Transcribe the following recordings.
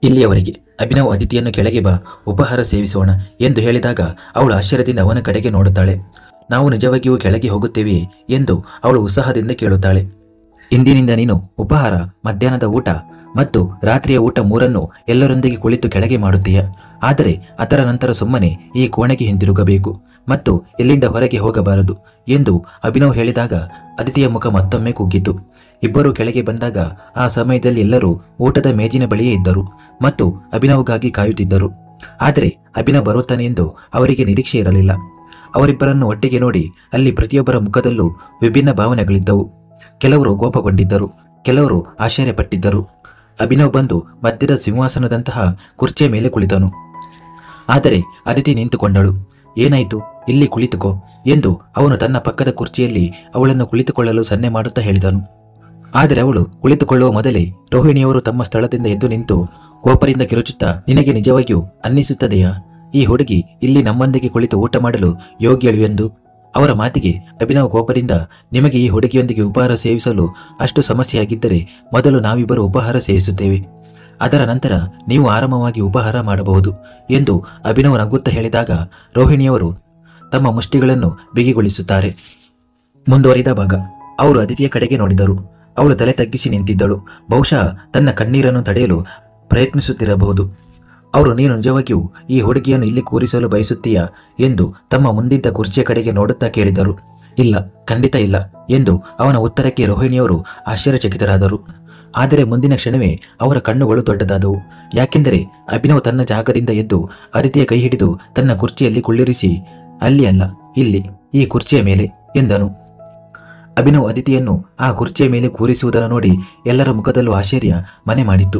ಇಲ್ಲಿಯವರೆಗೆ ಅಭಿನವ್ ಅದಿತಿಯನ್ನು ಕೆಳಗೆ ಬಾ, ಉಪಹಾರ ಸೇವಿಸೋಣ ಎಂದು ಹೇಳಿದಾಗ ಅವಳು ಆಶ್ಚರ್ಯದಿಂದ ಅವನ ಕಡೆಗೆ ನೋಡುತ್ತಾಳೆ. ನಾವು ನಿಜವಾಗಿಯೂ ಕೆಳಗೆ ಹೋಗುತ್ತೇವೆಯೇ ಎಂದು ಅವಳು ಉತ್ಸಾಹದಿಂದ ಕೇಳುತ್ತಾಳೆ. ಇಂದಿನಿಂದ ನೀನು ಉಪಹಾರ, ಮಧ್ಯಾಹ್ನದ ಊಟ ಮತ್ತು ರಾತ್ರಿಯ ಊಟ ಮೂರನ್ನು ಎಲ್ಲರೊಂದಿಗೆ ಕುಳಿತು ಕೆಳಗೆ ಮಾಡುತ್ತೀಯ. ಆದರೆ ಅದರ ನಂತರ ಸುಮ್ಮನೆ ಈ ಕೋಣೆಗೆ ಹಿಂದಿರುಗಬೇಕು ಮತ್ತು ಇಲ್ಲಿಂದ ಹೊರಗೆ ಹೋಗಬಾರದು ಎಂದು ಅಭಿನವ್ ಹೇಳಿದಾಗ ಅದಿತಿಯ ಮುಖ ಮತ್ತೊಮ್ಮೆ ಕುಗ್ಗಿತು. ಇಬ್ಬರು ಕೆಳಗೆ ಬಂದಾಗ ಆ ಸಮಯದಲ್ಲಿ ಎಲ್ಲರೂ ಊಟದ ಮೇಜಿನ ಬಳಿಯೇ ಇದ್ದರು ಮತ್ತು ಅಭಿನವ್ಗಾಗಿ ಕಾಯುತ್ತಿದ್ದರು. ಆದರೆ ಅಭಿನವ್ ಬರುತ್ತಾನೆ ಎಂದು ಅವರಿಗೆ ನಿರೀಕ್ಷೆ ಇರಲಿಲ್ಲ. ಅವರಿಬ್ಬರನ್ನು ಒಟ್ಟಿಗೆ ನೋಡಿ ಅಲ್ಲಿ ಪ್ರತಿಯೊಬ್ಬರ ಮುಖದಲ್ಲೂ ವಿಭಿನ್ನ ಭಾವನೆಗಳಿದ್ದವು. ಕೆಲವರು ಕೋಪಗೊಂಡಿದ್ದರು, ಕೆಲವರು ಆಶ್ಚರ್ಯಪಟ್ಟಿದ್ದರು. ಅಭಿನವ್ ಬಂದು ಮಧ್ಯದ ಸಿಂಹಾಸನದಂತಹ ಕುರ್ಚಿಯ ಮೇಲೆ ಕುಳಿತನು. ಆದರೆ ಅದಿತಿ ನಿಂತುಕೊಂಡಳು. ಏನಾಯಿತು, ಇಲ್ಲಿ ಕುಳಿತುಕೋ ಎಂದು ಅವನು ತನ್ನ ಪಕ್ಕದ ಕುರ್ಚಿಯಲ್ಲಿ ಅವಳನ್ನು ಕುಳಿತುಕೊಳ್ಳಲು ಸನ್ನೆ ಮಾಡುತ್ತಾ ಹೇಳಿದನು. ಆದರೆ ಅವಳು ಕುಳಿತುಕೊಳ್ಳುವ ಮೊದಲೇ ರೋಹಿಣಿಯವರು ತಮ್ಮ ಸ್ಥಳದಿಂದ ಎದ್ದು ನಿಂತು ಕೋಪರಿಂದ ಕಿರುಚುತ್ತಾ, ನಿನಗೆ ನಿಜವಾಗಿಯೂ ಅನ್ನಿಸುತ್ತದೆಯಾ ಈ ಹುಡುಗಿ ಇಲ್ಲಿ ನಮ್ಮೊಂದಿಗೆ ಕುಳಿತು ಊಟ ಮಾಡಲು ಯೋಗ್ಯಳು ಎಂದು? ಅವರ ಮಾತಿಗೆ ಅಭಿನವ್ ಕೋಪದಿಂದ, ನಿಮಗೆ ಈ ಹುಡುಗಿಯೊಂದಿಗೆ ಉಪಹಾರ ಸೇವಿಸಲು ಅಷ್ಟು ಸಮಸ್ಯೆಯಾಗಿದ್ದರೆ ಮೊದಲು ನಾವಿಬ್ಬರು ಉಪಹಾರ ಸೇವಿಸುತ್ತೇವೆ, ಅದರ ನಂತರ ನೀವು ಆರಾಮವಾಗಿ ಉಪಹಾರ ಮಾಡಬಹುದು ಎಂದು ಅಭಿನವ್ ನಗುತ್ತಾ ಹೇಳಿದಾಗ ರೋಹಿಣಿಯವರು ತಮ್ಮ ಮುಷ್ಟಿಗಳನ್ನು ಬಿಗಿಗೊಳಿಸುತ್ತಾರೆ. ಮುಂದುವರಿದ ಭಾಗ. ಅವರು ಅದಿತಿಯ ಕಡೆಗೆ ನೋಡಿದರು. ಅವಳು ತಲೆ ತಗ್ಗಿಸಿ ನಿಂತಿದ್ದಳು. ಬಹುಶಃ ತನ್ನ ಕಣ್ಣೀರನ್ನು ತಡೆಯಲು ಪ್ರಯತ್ನಿಸುತ್ತಿರಬಹುದು. ಅವರು, ನೀನು ನಿಜವಾಗಿಯೂ ಈ ಹುಡುಗಿಯನ್ನು ಇಲ್ಲಿ ಕೂರಿಸಲು ಬಯಸುತ್ತೀಯಾ ಎಂದು ತಮ್ಮ ಮುಂದಿದ್ದ ಕುರ್ಚಿಯ ಕಡೆಗೆ ನೋಡುತ್ತಾ ಕೇಳಿದರು. ಇಲ್ಲ, ಖಂಡಿತ ಇಲ್ಲ ಎಂದು ಅವನ ಉತ್ತರಕ್ಕೆ ರೋಹಿಣಿಯವರು ಆಶ್ಚರ್ಯಚಕಿತರಾದರು. ಆದರೆ ಮುಂದಿನ ಕ್ಷಣವೇ ಅವರ ಕಣ್ಣುಗಳು ದೊಡ್ಡದಾದವು. ಯಾಕೆಂದರೆ ಅಭಿನವ್ ತನ್ನ ಜಾಗದಿಂದ ಎದ್ದು ಅದಿತಿಯ ಕೈ ಹಿಡಿದು ತನ್ನ ಕುರ್ಚಿಯಲ್ಲಿ ಕುಳ್ಳಿರಿಸಿ, ಅಲ್ಲಿ ಅಲ್ಲ, ಇಲ್ಲಿ, ಈ ಕುರ್ಚಿಯ ಮೇಲೆ ಎಂದನು. ಅಭಿನವ್ ಅದಿತಿಯನ್ನು ಆ ಕುರ್ಚಿಯ ಮೇಲೆ ಕೂರಿಸುವುದನ್ನು ನೋಡಿ ಎಲ್ಲರ ಮುಖದಲ್ಲೂ ಆಶ್ಚರ್ಯ ಮನೆ ಮಾಡಿತ್ತು.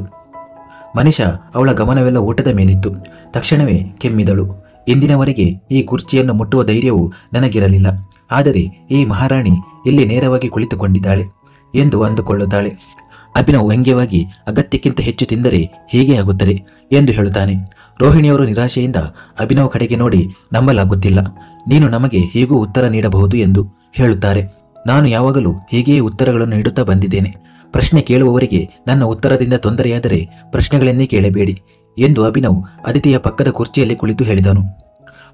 ಮನಿಷಾ ಅವಳ ಗಮನವೆಲ್ಲ ಊಟದ ಮೇಲಿತ್ತು. ತಕ್ಷಣವೇ ಕೆಮ್ಮಿದಳು. ಇಂದಿನವರೆಗೆ ಈ ಕುರ್ಚಿಯನ್ನು ಮುಟ್ಟುವ ಧೈರ್ಯವು ನನಗಿರಲಿಲ್ಲ, ಆದರೆ ಈ ಮಹಾರಾಣಿ ಇಲ್ಲಿ ನೇರವಾಗಿ ಕುಳಿತುಕೊಂಡಿದ್ದಾಳೆ ಎಂದು ಅಂದುಕೊಳ್ಳುತ್ತಾಳೆ. ಅಭಿನವ್ ವ್ಯಂಗ್ಯವಾಗಿ, ಅಗತ್ಯಕ್ಕಿಂತ ಹೆಚ್ಚು ತಿಂದರೆ ಹೀಗೆ ಆಗುತ್ತದೆ ಎಂದು ಹೇಳುತ್ತಾನೆ. ರೋಹಿಣಿಯವರು ನಿರಾಶೆಯಿಂದ ಅಭಿನವ್ ಕಡೆಗೆ ನೋಡಿ, ನಂಬಲಾಗುತ್ತಿಲ್ಲ, ನೀನು ನಮಗೆ ಹೀಗೂ ಉತ್ತರ ನೀಡಬಹುದು ಎಂದು ಹೇಳುತ್ತಾರೆ. ನಾನು ಯಾವಾಗಲೂ ಹೀಗೆಯೇ ಉತ್ತರಗಳನ್ನು ನೀಡುತ್ತಾ ಬಂದಿದ್ದೇನೆ. ಪ್ರಶ್ನೆ ಕೇಳುವವರಿಗೆ ನನ್ನ ಉತ್ತರದಿಂದ ತೊಂದರೆಯಾದರೆ ಪ್ರಶ್ನೆಗಳನ್ನೇ ಕೇಳಬೇಡಿ ಎಂದು ಅಭಿನವ್ ಅದಿತಿಯ ಪಕ್ಕದ ಕುರ್ಚಿಯಲ್ಲಿ ಕುಳಿತು ಹೇಳಿದನು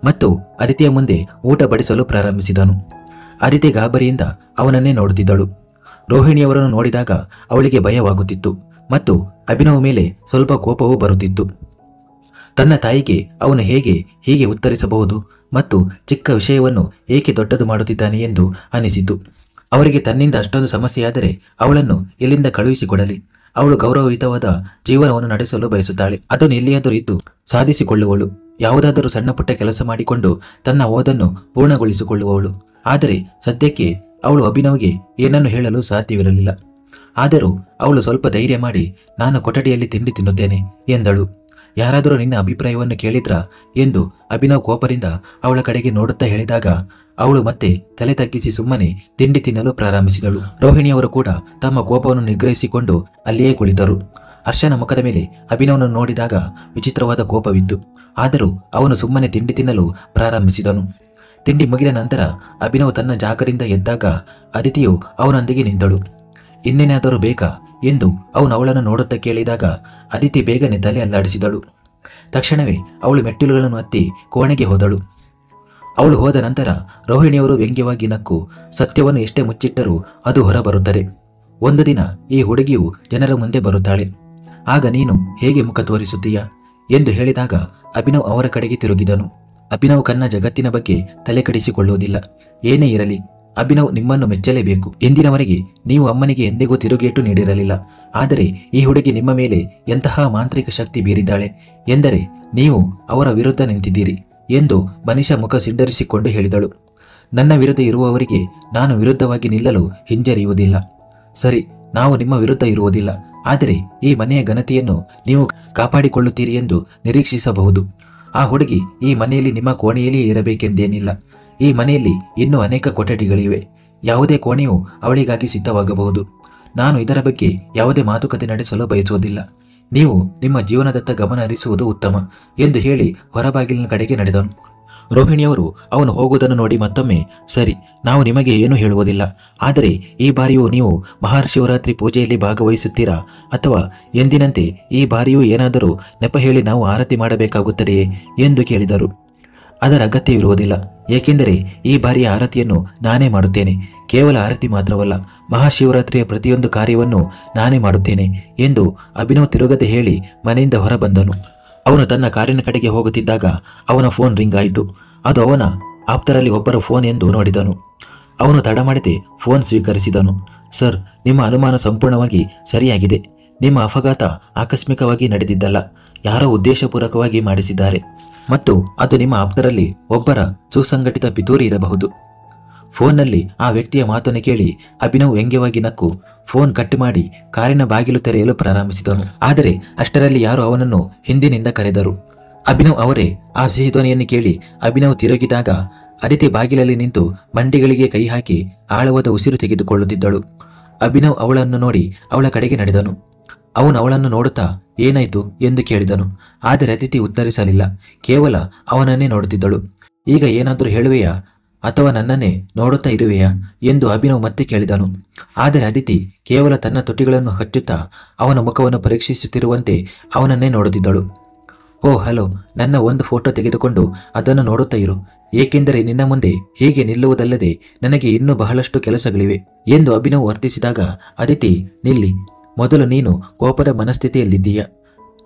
ಮತ್ತು ಅದಿತಿಯ ಮುಂದೆ ಊಟ ಬಡಿಸಲು ಪ್ರಾರಂಭಿಸಿದನು. ಅದಿತಿ ಗಾಬರಿಯಿಂದ ಅವನನ್ನೇ ನೋಡುತ್ತಿದ್ದಳು. ರೋಹಿಣಿಯವರನ್ನು ನೋಡಿದಾಗ ಅವಳಿಗೆ ಭಯವಾಗುತ್ತಿತ್ತು ಮತ್ತು ಅಭಿನವ್ ಮೇಲೆ ಸ್ವಲ್ಪ ಕೋಪವೂ ಬರುತ್ತಿತ್ತು. ತನ್ನ ತಾಯಿಗೆ ಅವನು ಹೇಗೆ ಹೀಗೆ ಉತ್ತರಿಸಬಹುದು ಮತ್ತು ಚಿಕ್ಕ ವಿಷಯವನ್ನು ಏಕೆ ದೊಡ್ಡದು ಮಾಡುತ್ತಿದ್ದಾನೆ ಎಂದು ಅನಿಸಿತು. ಅವರಿಗೆ ತನ್ನಿಂದ ಅಷ್ಟೊಂದು ಸಮಸ್ಯೆಯಾದರೆ ಅವಳನ್ನು ಇಲ್ಲಿಂದ ಕಳುಹಿಸಿಕೊಡಲಿ. ಅವಳು ಗೌರವಯುತವಾದ ಜೀವನವನ್ನು ನಡೆಸಲು ಬಯಸುತ್ತಾಳೆ. ಅದನ್ನು ಎಲ್ಲಿಯಾದರೂ ಇದ್ದು ಸಾಧಿಸಿಕೊಳ್ಳುವಳು. ಯಾವುದಾದರೂ ಸಣ್ಣ ಪುಟ್ಟ ಕೆಲಸ ಮಾಡಿಕೊಂಡು ತನ್ನ ಓದನ್ನು ಪೂರ್ಣಗೊಳಿಸಿಕೊಳ್ಳುವವಳು. ಆದರೆ ಸದ್ಯಕ್ಕೆ ಅವಳು ಅಭಿನವ್ಗೆ ಏನನ್ನು ಹೇಳಲು ಸಾಧ್ಯವಿರಲಿಲ್ಲ. ಆದರೂ ಅವಳು ಸ್ವಲ್ಪ ಧೈರ್ಯ ಮಾಡಿ, ನಾನು ಕೊಠಡಿಯಲ್ಲಿ ತಿಂಡಿ ತಿನ್ನುತ್ತೇನೆ ಎಂದಳು. ಯಾರಾದರೂ ನಿನ್ನ ಅಭಿಪ್ರಾಯವನ್ನು ಕೇಳಿದ್ರಾ ಎಂದು ಅಭಿನವ್ ಕೋಪದಿಂದ ಅವಳ ಕಡೆಗೆ ನೋಡುತ್ತಾ ಹೇಳಿದಾಗ ಅವಳು ಮತ್ತೆ ತಲೆ ತಗ್ಗಿಸಿ ಸುಮ್ಮನೆ ತಿಂಡಿ ತಿನ್ನಲು ಪ್ರಾರಂಭಿಸಿದಳು. ರೋಹಿಣಿಯವರು ಕೂಡ ತಮ್ಮ ಕೋಪವನ್ನು ನಿಗ್ರಹಿಸಿಕೊಂಡು ಅಲ್ಲಿಯೇ ಕುಳಿತರು. ಹರ್ಷನ ಮುಖದ ಮೇಲೆ ಅಭಿನವನನ್ನು ನೋಡಿದಾಗ ವಿಚಿತ್ರವಾದ ಕೋಪವಿತ್ತು. ಆದರೂ ಅವನು ಸುಮ್ಮನೆ ತಿಂಡಿ ತಿನ್ನಲು ಪ್ರಾರಂಭಿಸಿದನು. ತಿಂಡಿ ಮುಗಿದ ನಂತರ ಅಭಿನವ್ ತನ್ನ ಜಾಗದಿಂದ ಎದ್ದಾಗ ಅದಿತಿಯು ಅವನೊಂದಿಗೆ ನಿಂತಳು. ಇನ್ನೇನಾದರೂ ಬೇಕಾ ಎಂದು ಅವನು ಅವಳನ್ನು ನೋಡುತ್ತಾ ಕೇಳಿದಾಗ ಅದಿತಿ ಬೇಗನೆ ತಲೆ ಅಲ್ಲಾಡಿಸಿದಳು. ತಕ್ಷಣವೇ ಅವಳು ಮೆಟ್ಟಿಲುಗಳನ್ನು ಹತ್ತಿ ಕೋಣೆಗೆ ಹೋದಳು. ಅವಳು ಹೋದ ನಂತರ ರೋಹಿಣಿಯವರು ವ್ಯಂಗ್ಯವಾಗಿ ನಕ್ಕು, ಸತ್ಯವನ್ನು ಎಷ್ಟೇ ಮುಚ್ಚಿಟ್ಟರೂ ಅದು ಹೊರಬರುತ್ತದೆ. ಒಂದು ದಿನ ಈ ಹುಡುಗಿಯು ಜನರ ಮುಂದೆ ಬರುತ್ತಾಳೆ. ಆಗ ನೀನು ಹೇಗೆ ಮುಖ ತೋರಿಸುತ್ತೀಯಾ ಎಂದು ಹೇಳಿದಾಗ ಅಭಿನವ್ ಅವರ ಕಡೆಗೆ ತಿರುಗಿದನು. ಅಭಿನವ್ ಕನ್ನ ಜಗತ್ತಿನ ಬಗ್ಗೆ ತಲೆ ಕೆಡಿಸಿಕೊಳ್ಳುವುದಿಲ್ಲ. ಏನೇ ಇರಲಿ, ಅಭಿನವ್ ನಿಮ್ಮನ್ನು ಮೆಚ್ಚಲೇಬೇಕು. ಇಂದಿನವರೆಗೆ ನೀವು ಅಮ್ಮನಿಗೆ ಎಂದಿಗೂ ತಿರುಗೇಟು ನೀಡಿರಲಿಲ್ಲ. ಆದರೆ ಈ ಹುಡುಗಿ ನಿಮ್ಮ ಮೇಲೆ ಎಂತಹ ಮಾಂತ್ರಿಕ ಶಕ್ತಿ ಬೀರಿದ್ದಾಳೆ ಎಂದರೆ ನೀವು ಅವರ ವಿರುದ್ಧ ನಿಂತಿದ್ದೀರಿ ಎಂದು ಮನಿಷಾ ಮುಖ ಸಿಂಡರಿಸಿಕೊಂಡು ಹೇಳಿದಳು. ನನ್ನ ವಿರುದ್ಧ ಇರುವವರಿಗೆ ನಾನು ವಿರುದ್ಧವಾಗಿ ನಿಲ್ಲಲು ಹಿಂಜರಿಯುವುದಿಲ್ಲ. ಸರಿ, ನಾವು ನಿಮ್ಮ ವಿರುದ್ಧ ಇರುವುದಿಲ್ಲ, ಆದರೆ ಈ ಮನೆಯ ಘನತೆಯನ್ನು ನೀವು ಕಾಪಾಡಿಕೊಳ್ಳುತ್ತೀರಿ ಎಂದು ನಿರೀಕ್ಷಿಸಬಹುದು. ಆ ಹುಡುಗಿ ಈ ಮನೆಯಲ್ಲಿ ನಿಮ್ಮ ಕೋಣೆಯಲ್ಲಿಯೇ ಇರಬೇಕೆಂದೇನಿಲ್ಲ. ಈ ಮನೆಯಲ್ಲಿ ಇನ್ನೂ ಅನೇಕ ಕೊಠಡಿಗಳಿವೆ. ಯಾವುದೇ ಕೋಣೆಯೂ ಅವಳಿಗಾಗಿ ಸಿದ್ಧವಾಗಬಹುದು. ನಾನು ಇದರ ಬಗ್ಗೆ ಯಾವುದೇ ಮಾತುಕತೆ ನಡೆಸಲು ಬಯಸುವುದಿಲ್ಲ. ನೀವು ನಿಮ್ಮ ಜೀವನದತ್ತ ಗಮನ ಹರಿಸುವುದು ಉತ್ತಮ ಎಂದು ಹೇಳಿ ಹೊರಬಾಗಿಲಿನ ಕಡೆಗೆ ನಡೆದನು. ರೋಹಿಣಿಯವರು ಅವನು ಹೋಗುವುದನ್ನು ನೋಡಿ ಮತ್ತೊಮ್ಮೆ, ಸರಿ, ನಾವು ನಿಮಗೆ ಏನೂ ಹೇಳುವುದಿಲ್ಲ. ಆದರೆ ಈ ಬಾರಿಯೂ ನೀವು ಮಹಾಶಿವರಾತ್ರಿ ಪೂಜೆಯಲ್ಲಿ ಭಾಗವಹಿಸುತ್ತೀರಾ, ಅಥವಾ ಎಂದಿನಂತೆ ಈ ಬಾರಿಯೂ ಏನಾದರೂ ನೆಪ ಹೇಳಿ ನಾವು ಆರತಿ ಮಾಡಬೇಕಾಗುತ್ತದೆಯೇ ಎಂದು ಕೇಳಿದರು. ಅದರ ಅಗತ್ಯವಿರುವುದಿಲ್ಲ, ಏಕೆಂದರೆ ಈ ಬಾರಿಯ ಆರತಿಯನ್ನು ನಾನೇ ಮಾಡುತ್ತೇನೆ. ಕೇವಲ ಆರತಿ ಮಾತ್ರವಲ್ಲ, ಮಹಾಶಿವರಾತ್ರಿಯ ಪ್ರತಿಯೊಂದು ಕಾರ್ಯವನ್ನು ನಾನೇ ಮಾಡುತ್ತೇನೆ ಎಂದು ಅಭಿನವ್ ತಿರುಗದೆ ಹೇಳಿ ಮನೆಯಿಂದ ಹೊರಬಂದನು. ಅವನು ತನ್ನ ಕಾರಿನ ಕಡೆಗೆ ಹೋಗುತ್ತಿದ್ದಾಗ ಅವನ ಫೋನ್ ರಿಂಗ್ ಆಯಿತು. ಅದು ಅವನ ಆಪ್ತರಲ್ಲಿ ಒಬ್ಬರ ಫೋನ್ ಎಂದು ನೋಡಿದನು. ಅವನು ತಡ ಮಾಡದೆ ಫೋನ್ ಸ್ವೀಕರಿಸಿದನು. ಸರ್, ನಿಮ್ಮ ಅನುಮಾನ ಸಂಪೂರ್ಣವಾಗಿ ಸರಿಯಾಗಿದೆ. ನಿಮ್ಮ ಅಪಘಾತ ಆಕಸ್ಮಿಕವಾಗಿ ನಡೆದಿದ್ದಲ್ಲ, ಯಾರೋ ಉದ್ದೇಶಪೂರ್ವಕವಾಗಿ ಮಾಡಿಸಿದ್ದಾರೆ ಮತ್ತು ಅದು ನಿಮ್ಮ ಆಪ್ತರಲ್ಲಿ ಒಬ್ಬರ ಸುಸಂಘಟಿತ ಪಿತೂರಿ ಇರಬಹುದು. ಫೋನ್ನಲ್ಲಿ ಆ ವ್ಯಕ್ತಿಯ ಮಾತನ್ನು ಕೇಳಿ ಅಭಿನವ್ ವ್ಯಂಗ್ಯವಾಗಿ ನಕ್ಕು ಫೋನ್ ಕಟ್ ಮಾಡಿ ಕಾರಿನ ಬಾಗಿಲು ತೆರೆಯಲು ಪ್ರಾರಂಭಿಸಿದನು. ಆದರೆ ಅಷ್ಟರಲ್ಲಿ ಯಾರೋ ಅವನನ್ನು ಹಿಂದಿನಿಂದ ಕರೆದರು. ಅಭಿನವ್ ಅವರೇ. ಆ ಸಿಹಿ ಧ್ವನಿಯನ್ನು ಕೇಳಿ ಅಭಿನವ್ ತಿರುಗಿದಾಗ ಅದಿತಿ ಬಾಗಿಲಲ್ಲಿ ನಿಂತು ಮಂಡಿಗಳಿಗೆ ಕೈ ಹಾಕಿ ಆಳವಾದ ಉಸಿರು ತೆಗೆದುಕೊಳ್ಳುತ್ತಿದ್ದಳು. ಅಭಿನವ್ ಅವಳನ್ನು ನೋಡಿ ಅವಳ ಕಡೆಗೆ ನಡೆದನು. ಅವನು ಅವಳನ್ನು ನೋಡುತ್ತಾ ಏನಾಯ್ತು ಎಂದು ಕೇಳಿದನು. ಆದರೆ ಅದಿತಿ ಉತ್ತರಿಸಲಿಲ್ಲ, ಕೇವಲ ಅವನನ್ನೇ ನೋಡುತ್ತಿದ್ದಳು. ಈಗ ಏನಾದರೂ ಹೇಳುವೆಯಾ ಅಥವಾ ನನ್ನನ್ನೇ ನೋಡುತ್ತಾ ಇರುವೆಯಾ ಎಂದು ಅಭಿನವ್ ಮತ್ತೆ ಕೇಳಿದನು. ಆದರೆ ಅದಿತಿ ಕೇವಲ ತನ್ನ ತುಟಿಗಳನ್ನು ಹಚ್ಚುತ್ತಾ ಅವನ ಮುಖವನ್ನು ಪರೀಕ್ಷಿಸುತ್ತಿರುವಂತೆ ಅವನನ್ನೇ ನೋಡುತ್ತಿದ್ದಳು. ಓ ಹಲೋ, ನನ್ನ ಒಂದು ಫೋಟೋ ತೆಗೆದುಕೊಂಡು ಅದನ್ನು ನೋಡುತ್ತಾ ಇರು, ಏಕೆಂದರೆ ನಿನ್ನ ಮುಂದೆ ಹೀಗೆ ನಿಲ್ಲುವುದಲ್ಲದೆ ನನಗೆ ಇನ್ನೂ ಬಹಳಷ್ಟು ಕೆಲಸಗಳಿವೆ ಎಂದು ಅಭಿನವ್ ವರ್ತಿಸಿದಾಗ ಅದಿತಿ, ನಿಲ್ಲಿ, ಮೊದಲು ನೀನು ಕೋಪದ ಮನಸ್ಥಿತಿಯಲ್ಲಿದ್ದೀಯಾ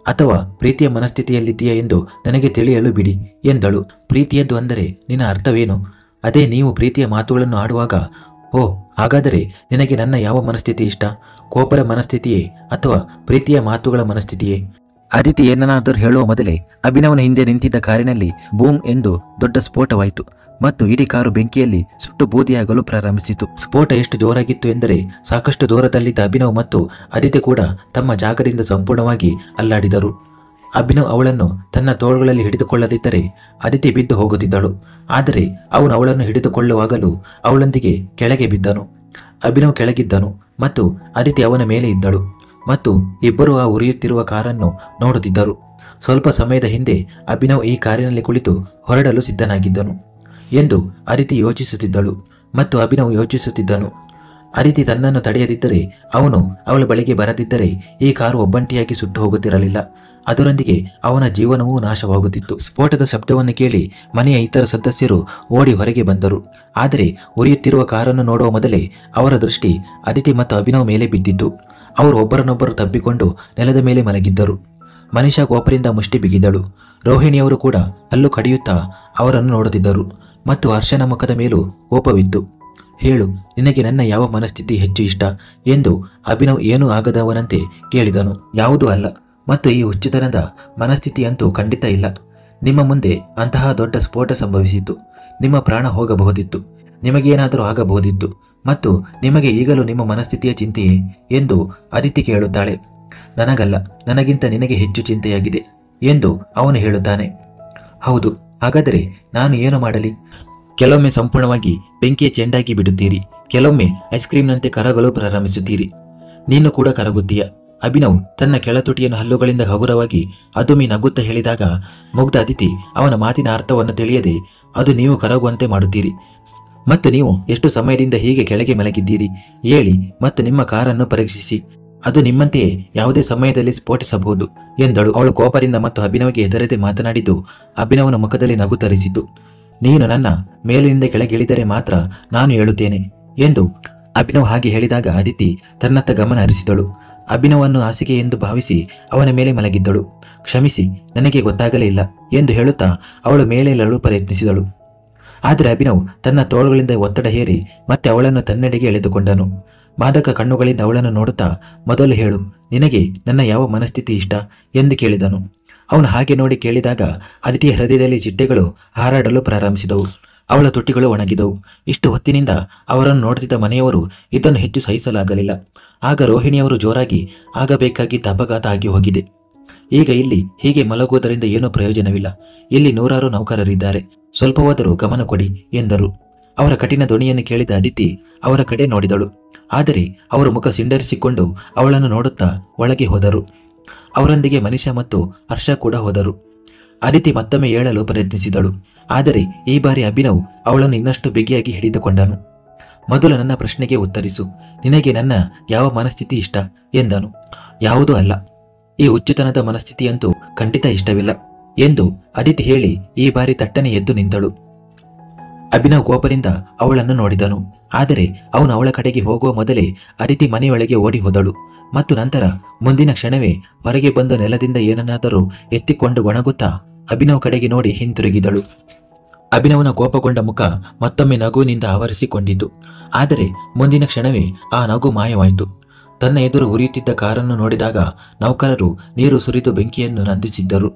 ಅಥವಾ ಪ್ರೀತಿಯ ಮನಸ್ಥಿತಿಯಲ್ಲಿದ್ದೀಯಾ ಎಂದು ನನಗೆ ತಿಳಿಯಲು ಬಿಡಿ ಎಂದಳು. ಪ್ರೀತಿಯದ್ದು ಅಂದರೆ ನಿನ್ನ ಅರ್ಥವೇನು? ಅದೇ ನೀವು ಪ್ರೀತಿಯ ಮಾತುಗಳನ್ನು ಆಡುವಾಗ. ಓ, ಹಾಗಾದರೆ ನಿನಗೆ ನನ್ನ ಯಾವ ಮನಸ್ಥಿತಿ ಇಷ್ಟ? ಕೋಪದ ಮನಸ್ಥಿತಿಯೇ ಅಥವಾ ಪ್ರೀತಿಯ ಮಾತುಗಳ ಮನಸ್ಥಿತಿಯೇ? ಅದಿತಿ ಏನನ್ನಾದರೂ ಹೇಳುವ ಮೊದಲೇ ಅಭಿನವನ ಹಿಂದೆ ನಿಂತಿದ್ದ ಕಾರಿನಲ್ಲಿ ಬೂಮ್ ಎಂದು ದೊಡ್ಡ ಸ್ಫೋಟವಾಯಿತು ಮತ್ತು ಇಡೀ ಕಾರು ಬೆಂಕಿಯಲ್ಲಿ ಸುಟ್ಟು ಬೂದಿಯಾಗಲು ಪ್ರಾರಂಭಿಸಿತು. ಸ್ಫೋಟ ಎಷ್ಟು ಜೋರಾಗಿತ್ತು ಎಂದರೆ ಸಾಕಷ್ಟು ದೂರದಲ್ಲಿದ್ದ ಅಭಿನವ್ ಮತ್ತು ಅದಿತಿ ಕೂಡ ತಮ್ಮ ಜಾಗದಿಂದ ಸಂಪೂರ್ಣವಾಗಿ ಅಲ್ಲಾಡಿದರು. ಅಭಿನವ್ ಅವಳನ್ನು ತನ್ನ ತೋಳುಗಳಲ್ಲಿ ಹಿಡಿದುಕೊಳ್ಳದಿದ್ದರೆ ಅದಿತಿ ಬಿದ್ದು ಹೋಗುತ್ತಿದ್ದಳು. ಆದರೆ ಅವನು ಅವಳನ್ನು ಹಿಡಿದುಕೊಳ್ಳುವಾಗಲೂ ಅವಳೊಂದಿಗೆ ಕೆಳಗೆ ಬಿದ್ದನು. ಅಭಿನವ್ ಕೆಳಗಿದ್ದನು ಮತ್ತು ಅದಿತಿ ಅವನ ಮೇಲೆ ಇದ್ದಳು ಮತ್ತು ಇಬ್ಬರೂ ಆ ಉರಿಯುತ್ತಿರುವ ಕಾರನ್ನು ನೋಡುತ್ತಿದ್ದರು. ಸ್ವಲ್ಪ ಸಮಯದ ಹಿಂದೆ ಅಭಿನವ್ ಈ ಕಾರಿನಲ್ಲಿ ಕುಳಿತು ಹೊರಡಲು ಸಿದ್ಧನಾಗಿದ್ದನು ಎಂದು ಅದಿತಿ ಯೋಚಿಸುತ್ತಿದ್ದಳು ಮತ್ತು ಅಭಿನವ್ ಯೋಚಿಸುತ್ತಿದ್ದನು. ಅದಿತಿ ತನ್ನನ್ನು ತಡೆಯದಿದ್ದರೆ, ಅವನು ಅವಳ ಬಳಿಗೆ ಬರದಿದ್ದರೆ ಈ ಕಾರು ಒಬ್ಬಂಟಿಯಾಗಿ ಸುಟ್ಟು ಹೋಗುತ್ತಿರಲಿಲ್ಲ. ಅದರೊಂದಿಗೆ ಅವನ ಜೀವನವೂ ನಾಶವಾಗುತ್ತಿತ್ತು. ಸ್ಫೋಟದ ಶಬ್ದವನ್ನು ಕೇಳಿ ಮನೆಯ ಇತರ ಸದಸ್ಯರು ಓಡಿ ಹೊರಗೆ ಬಂದರು. ಆದರೆ ಉರಿಯುತ್ತಿರುವ ಕಾರನ್ನು ನೋಡುವ ಮೊದಲೇ ಅವರ ದೃಷ್ಟಿ ಅದಿತಿ ಮತ್ತು ಅಭಿನವ್ ಮೇಲೆ ಬಿದ್ದಿತ್ತು. ಅವರು ಒಬ್ಬರನ್ನೊಬ್ಬರು ತಬ್ಬಿಕೊಂಡು ನೆಲದ ಮೇಲೆ ಮಲಗಿದ್ದರು. ಮನಿಷಾ ಕೋಪದಿಂದ ಮುಷ್ಟಿ ಬಿಗಿದಳು. ರೋಹಿಣಿಯವರು ಕೂಡ ಹಲ್ಲು ಕಡಿಯುತ್ತಾ ಅವರನ್ನು ನೋಡುತ್ತಿದ್ದರು ಮತ್ತು ಹರ್ಷನ ಮುಖದ ಮೇಲೂ ಕೋಪವಿತ್ತು. ಹೇಳು, ನಿನಗೆ ನನ್ನ ಯಾವ ಮನಸ್ಥಿತಿ ಹೆಚ್ಚು ಇಷ್ಟ ಎಂದು ಅಭಿನವ್ ಏನೂ ಆಗದವನಂತೆ ಕೇಳಿದನು. ಯಾವುದೂ ಅಲ್ಲ, ಮತ್ತು ಈ ಹುಚ್ಚುತನದ ಮನಸ್ಥಿತಿಯಂತೂ ಖಂಡಿತ ಇಲ್ಲ. ನಿಮ್ಮ ಮುಂದೆ ಅಂತಹ ದೊಡ್ಡ ಸ್ಫೋಟ ಸಂಭವಿಸಿತು. ನಿಮ್ಮ ಪ್ರಾಣ ಹೋಗಬಹುದಿತ್ತು, ನಿಮಗೇನಾದರೂ ಆಗಬಹುದಿತ್ತು ಮತ್ತು ನಿಮಗೆ ಈಗಲೂ ನಿಮ್ಮ ಮನಸ್ಥಿತಿಯ ಚಿಂತೆಯೇ ಎಂದು ಅದಿತಿ ಕೇಳುತ್ತಾಳೆ. ನನಗಲ್ಲ, ನನಗಿಂತ ನಿನಗೆ ಹೆಚ್ಚು ಚಿಂತೆಯಾಗಿದೆ ಎಂದು ಅವನು ಹೇಳುತ್ತಾನೆ. ಹೌದು, ಹಾಗಾದರೆ ನಾನು ಏನು ಮಾಡಲಿ? ಕೆಲವೊಮ್ಮೆ ಸಂಪೂರ್ಣವಾಗಿ ಬೆಂಕಿಯ ಚೆಂಡಾಗಿ ಬಿಡುತ್ತೀರಿ, ಕೆಲವೊಮ್ಮೆ ಐಸ್ ಕ್ರೀಮ್ನಂತೆ ಕರಗಲು ಪ್ರಾರಂಭಿಸುತ್ತೀರಿ. ನೀನು ಕೂಡ ಕರಗುತ್ತೀಯ. ಅಭಿನವ್ ತನ್ನ ಕೆಳತುಟಿಯನ್ನು ಹಲ್ಲುಗಳಿಂದ ಹಗುರವಾಗಿ ಅದುಮಿ ನಗುತ್ತಾ ಹೇಳಿದಾಗ ಮುಗ್ಧ ಅದಿತಿ ಅವನ ಮಾತಿನ ಅರ್ಥವನ್ನು ತಿಳಿಯದೆ, ಅದು ನೀವು ಕರಗುವಂತೆ ಮಾಡುತ್ತೀರಿ ಮತ್ತು ನೀವು ಎಷ್ಟು ಸಮಯದಿಂದ ಹೀಗೆ ಕೆಳಗೆ ಮಲಗಿದ್ದೀರಿ? ಹೇಳಿ ಮತ್ತು ನಿಮ್ಮ ಕಾರನ್ನು ಪರೀಕ್ಷಿಸಿ, ಅದು ನಿಮ್ಮಂತೆಯೇ ಯಾವುದೇ ಸಮಯದಲ್ಲಿ ಸ್ಫೋಟಿಸಬಹುದು ಎಂದಳು. ಅವಳು ಕೋಪದಿಂದ ಮತ್ತು ಅಭಿನವ್ಗೆ ಹೆದರದೆ ಮಾತನಾಡಿದ್ದು ಅಭಿನವನ ಮುಖದಲ್ಲಿ ನಗು ತರಿಸಿತು. ನೀನು ನನ್ನ ಮೇಲಿನಿಂದ ಕೆಳಗಿಳಿದರೆ ಮಾತ್ರ ನಾನು ಹೇಳುತ್ತೇನೆ ಎಂದು ಅಭಿನವ್ ಹಾಗೆ ಹೇಳಿದಾಗ ಅದಿತಿ ತನ್ನತ್ತ ಗಮನ ಹರಿಸಿದಳು. ಅಭಿನವನ್ನು ಹಾಸಿಗೆ ಎಂದು ಭಾವಿಸಿ ಅವನ ಮೇಲೆ ಮಲಗಿದ್ದಳು. ಕ್ಷಮಿಸಿ, ನನಗೆ ಗೊತ್ತಾಗಲೇ ಇಲ್ಲ ಎಂದು ಹೇಳುತ್ತಾ ಅವಳು ಮೇಲೇಳಲು ಪ್ರಯತ್ನಿಸಿದಳು. ಆದರೆ ಅಭಿನವ್ ತನ್ನ ತೋಳುಗಳಿಂದ ಒತ್ತಡ ಹೇರಿ ಮತ್ತೆ ಅವಳನ್ನು ತನ್ನೆಡೆಗೆ ಎಳೆದುಕೊಂಡನು. ಮಾದಕ ಕಣ್ಣುಗಳಿಂದ ಅವಳನ್ನು ನೋಡುತ್ತಾ, ಮೊದಲು ಹೇಳು, ನಿನಗೆ ನನ್ನ ಯಾವ ಮನಸ್ಥಿತಿ ಇಷ್ಟ ಎಂದು ಕೇಳಿದನು. ಅವನು ಹಾಗೆ ನೋಡಿ ಕೇಳಿದಾಗ ಅದಿತಿಯ ಹೃದಯದಲ್ಲಿ ಚಿಟ್ಟೆಗಳು ಹಾರಾಡಲು ಪ್ರಾರಂಭಿಸಿದವು. ಅವಳ ತುಟಿಗಳು ಒಣಗಿದವು. ಇಷ್ಟು ಹೊತ್ತಿನಿಂದ ಅವರನ್ನು ನೋಡುತ್ತಿದ್ದ ಮನೆಯವರು ಇದನ್ನು ಹೆಚ್ಚು ಸಹಿಸಲಾಗಲಿಲ್ಲ. ಆಗ ರೋಹಿಣಿಯವರು ಜೋರಾಗಿ, ಆಗಬೇಕಾಗಿದ್ದ ಅಪಘಾತ ಆಗಿ ಹೋಗಿದೆ. ಈಗ ಇಲ್ಲಿ ಹೀಗೆ ಮಲಗುವುದರಿಂದ ಏನೂ ಪ್ರಯೋಜನವಿಲ್ಲ. ಇಲ್ಲಿ ನೂರಾರು ನೌಕರರಿದ್ದಾರೆ, ಸ್ವಲ್ಪವಾದರೂ ಗಮನ ಕೊಡಿ ಎಂದರು. ಅವರ ಕಠಿಣ ಧ್ವನಿಯನ್ನು ಕೇಳಿದ ಅದಿತಿ ಅವರ ಕಡೆ ನೋಡಿದಳು. ಆದರೆ ಅವರು ಮುಖ ಸಿಂಡರಿಸಿಕೊಂಡು ಅವಳನ್ನು ನೋಡುತ್ತಾ ಒಳಗೆ ಹೋದರು. ಅವರೊಂದಿಗೆ ಮನಿಷಾ ಮತ್ತು ಹರ್ಷ ಕೂಡ ಹೋದರು. ಅದಿತಿ ಮತ್ತೊಮ್ಮೆ ಏಳಲು ಪ್ರಯತ್ನಿಸಿದಳು. ಆದರೆ ಈ ಬಾರಿ ಅಭಿನವ್ ಅವಳನ್ನು ಇನ್ನಷ್ಟು ಬಿಗಿಯಾಗಿ ಹಿಡಿದುಕೊಂಡನು. ಮೊದಲು ನನ್ನ ಪ್ರಶ್ನೆಗೆ ಉತ್ತರಿಸು. ನಿನಗೆ ನನ್ನ ಯಾವ ಮನಸ್ಥಿತಿ ಇಷ್ಟ ಎಂದನು. ಯಾವುದೂ ಅಲ್ಲ. ಈ ಹುಚ್ಚುತನದ ಮನಸ್ಥಿತಿಯಂತೂ ಖಂಡಿತ ಇಷ್ಟವಿಲ್ಲ ಎಂದು ಅದಿತಿ ಹೇಳಿ ಈ ಬಾರಿ ತಟ್ಟನೆ ಎದ್ದು ನಿಂತಳು. ಅಭಿನವ್ ಕೋಪದಿಂದ ಅವಳನ್ನು ನೋಡಿದನು. ಆದರೆ ಅವನು ಅವಳ ಕಡೆಗೆ ಹೋಗುವ ಮೊದಲೇ ಅದಿತಿ ಮನೆಯೊಳಗೆ ಓಡಿ ಹೋದಳು ಮತ್ತು ನಂತರ ಮುಂದಿನ ಕ್ಷಣವೇ ಹೊರಗೆ ಬಂದು ನೆಲದಿಂದ ಏನನ್ನಾದರೂ ಎತ್ತಿಕೊಂಡು ಒಣಗುತ್ತಾ ಅಭಿನವ್ ಕಡೆಗೆ ನೋಡಿ ಹಿಂತಿರುಗಿದಳು. ಅಭಿನವನ ಕೋಪಗೊಂಡ ಮುಖ ಮತ್ತೊಮ್ಮೆ ನಗುವಿನಿಂದ ಆವರಿಸಿಕೊಂಡಿತು. ಆದರೆ ಮುಂದಿನ ಕ್ಷಣವೇ ಆ ನಗು ಮಾಯವಾಯಿತು. ತನ್ನ ಎದುರು ಉರಿಯುತ್ತಿದ್ದ ಕಾರನ್ನು ನೋಡಿದಾಗ ನೌಕರರು ನೀರು ಸುರಿದು ಬೆಂಕಿಯನ್ನು ನಂದಿಸಿದ್ದರು.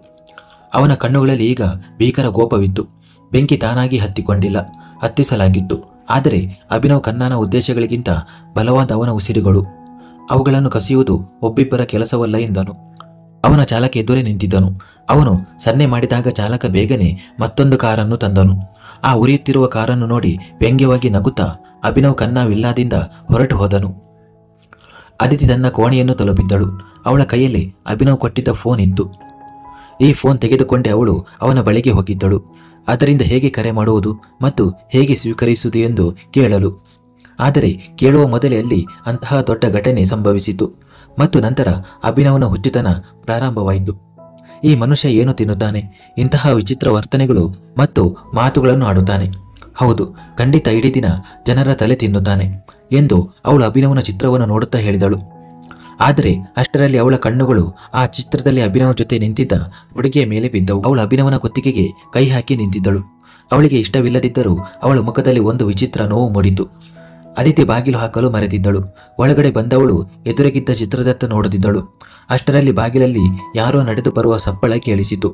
ಅವನ ಕಣ್ಣುಗಳಲ್ಲಿ ಈಗ ಭೀಕರ ಕೋಪವಿತ್ತು. ಬೆಂಕಿ ತಾನಾಗಿ ಹತ್ತಿಕೊಂಡಿಲ್ಲ, ಹತ್ತಿಸಲಾಗಿತ್ತು. ಆದರೆ ಅಭಿನವ್ ಖನ್ನಾನ ಉದ್ದೇಶಗಳಿಗಿಂತ ಬಲವಾದ ಅವನ ಉಸಿರುಗಳು. ಅವುಗಳನ್ನು ಕಸಿಯುವುದು ಒಬ್ಬಿಬ್ಬರ ಕೆಲಸವಲ್ಲ ಎಂದನು. ಅವನ ಚಾಲಕ ಎದುರೇ ನಿಂತಿದ್ದನು. ಅವನು ಸನ್ನೆ ಮಾಡಿದಾಗ ಚಾಲಕ ಬೇಗನೆ ಮತ್ತೊಂದು ಕಾರನ್ನು ತಂದನು. ಆ ಉರಿಯುತ್ತಿರುವ ಕಾರನ್ನು ನೋಡಿ ವ್ಯಂಗ್ಯವಾಗಿ ನಗುತ್ತಾ ಅಭಿನವ್ ಖನ್ನಾ ವಿಲ್ಲಾದಿಂದ ಹೊರಟು ಹೋದನು. ಅದಿತಿ ತನ್ನ ಕೋಣೆಯನ್ನು ತಲುಪಿದ್ದಳು. ಅವಳ ಕೈಯಲ್ಲಿ ಅಭಿನವ್ ಕೊಟ್ಟಿದ್ದ ಫೋನ್ ಇತ್ತು. ಈ ಫೋನ್ ತೆಗೆದುಕೊಂಡೆ ಅವಳು ಅವನ ಬಳಿಗೆ ಹೋಗಿದ್ದಳು. ಅದರಿಂದ ಹೇಗೆ ಕರೆ ಮಾಡುವುದು ಮತ್ತು ಹೇಗೆ ಸ್ವೀಕರಿಸುವುದು ಎಂದು ಕೇಳಲು. ಆದರೆ ಕೇಳುವ ಮೊದಲೇ ಅಲ್ಲಿ ಅಂತಹ ದೊಡ್ಡ ಘಟನೆ ಸಂಭವಿಸಿತು ಮತ್ತು ನಂತರ ಅಭಿನವನ ಹುಚ್ಚುತನ ಪ್ರಾರಂಭವಾಯಿತು. ಈ ಮನುಷ್ಯ ಏನು ತಿನ್ನುತ್ತಾನೆ? ಇಂತಹ ವಿಚಿತ್ರ ವರ್ತನೆಗಳು ಮತ್ತು ಮಾತುಗಳನ್ನು ಆಡುತ್ತಾನೆ. ಹೌದು, ಖಂಡಿತ ಇಡೀ ದಿನ ಜನರ ತಲೆ ತಿನ್ನುತ್ತಾನೆ ಎಂದು ಅವಳು ಅಭಿನವನ ಚಿತ್ರವನ್ನು ನೋಡುತ್ತಾ ಹೇಳಿದಳು. ಆದರೆ ಅಷ್ಟರಲ್ಲಿ ಅವಳ ಕಣ್ಣುಗಳು ಆ ಚಿತ್ರದಲ್ಲಿ ಅಭಿನವ್ ಜೊತೆ ನಿಂತಿದ್ದ ಹುಡುಗಿಯ ಮೇಲೆ ಬಿದ್ದವು. ಅವಳು ಅಭಿನವನ ಕುತ್ತಿಗೆಗೆ ಕೈ ಹಾಕಿ ನಿಂತಿದ್ದಳು. ಅವಳಿಗೆ ಇಷ್ಟವಿಲ್ಲದಿದ್ದರೂ ಅವಳ ಮುಖದಲ್ಲಿ ಒಂದು ವಿಚಿತ್ರ ನೋವು ಮೂಡಿತು. ಅದಿತಿ ಬಾಗಿಲು ಹಾಕಲು ಮರೆತಿದ್ದಳು. ಒಳಗಡೆ ಬಂದವಳು ಎದುರಿಗಿದ್ದ ಚಿತ್ರದತ್ತ ನೋಡುತ್ತಿದ್ದಳು. ಅಷ್ಟರಲ್ಲಿ ಬಾಗಿಲಲ್ಲಿ ಯಾರೋ ನಡೆದು ಬರುವ ಸಪ್ಪಳ ಕೇಳಿಸಿತು.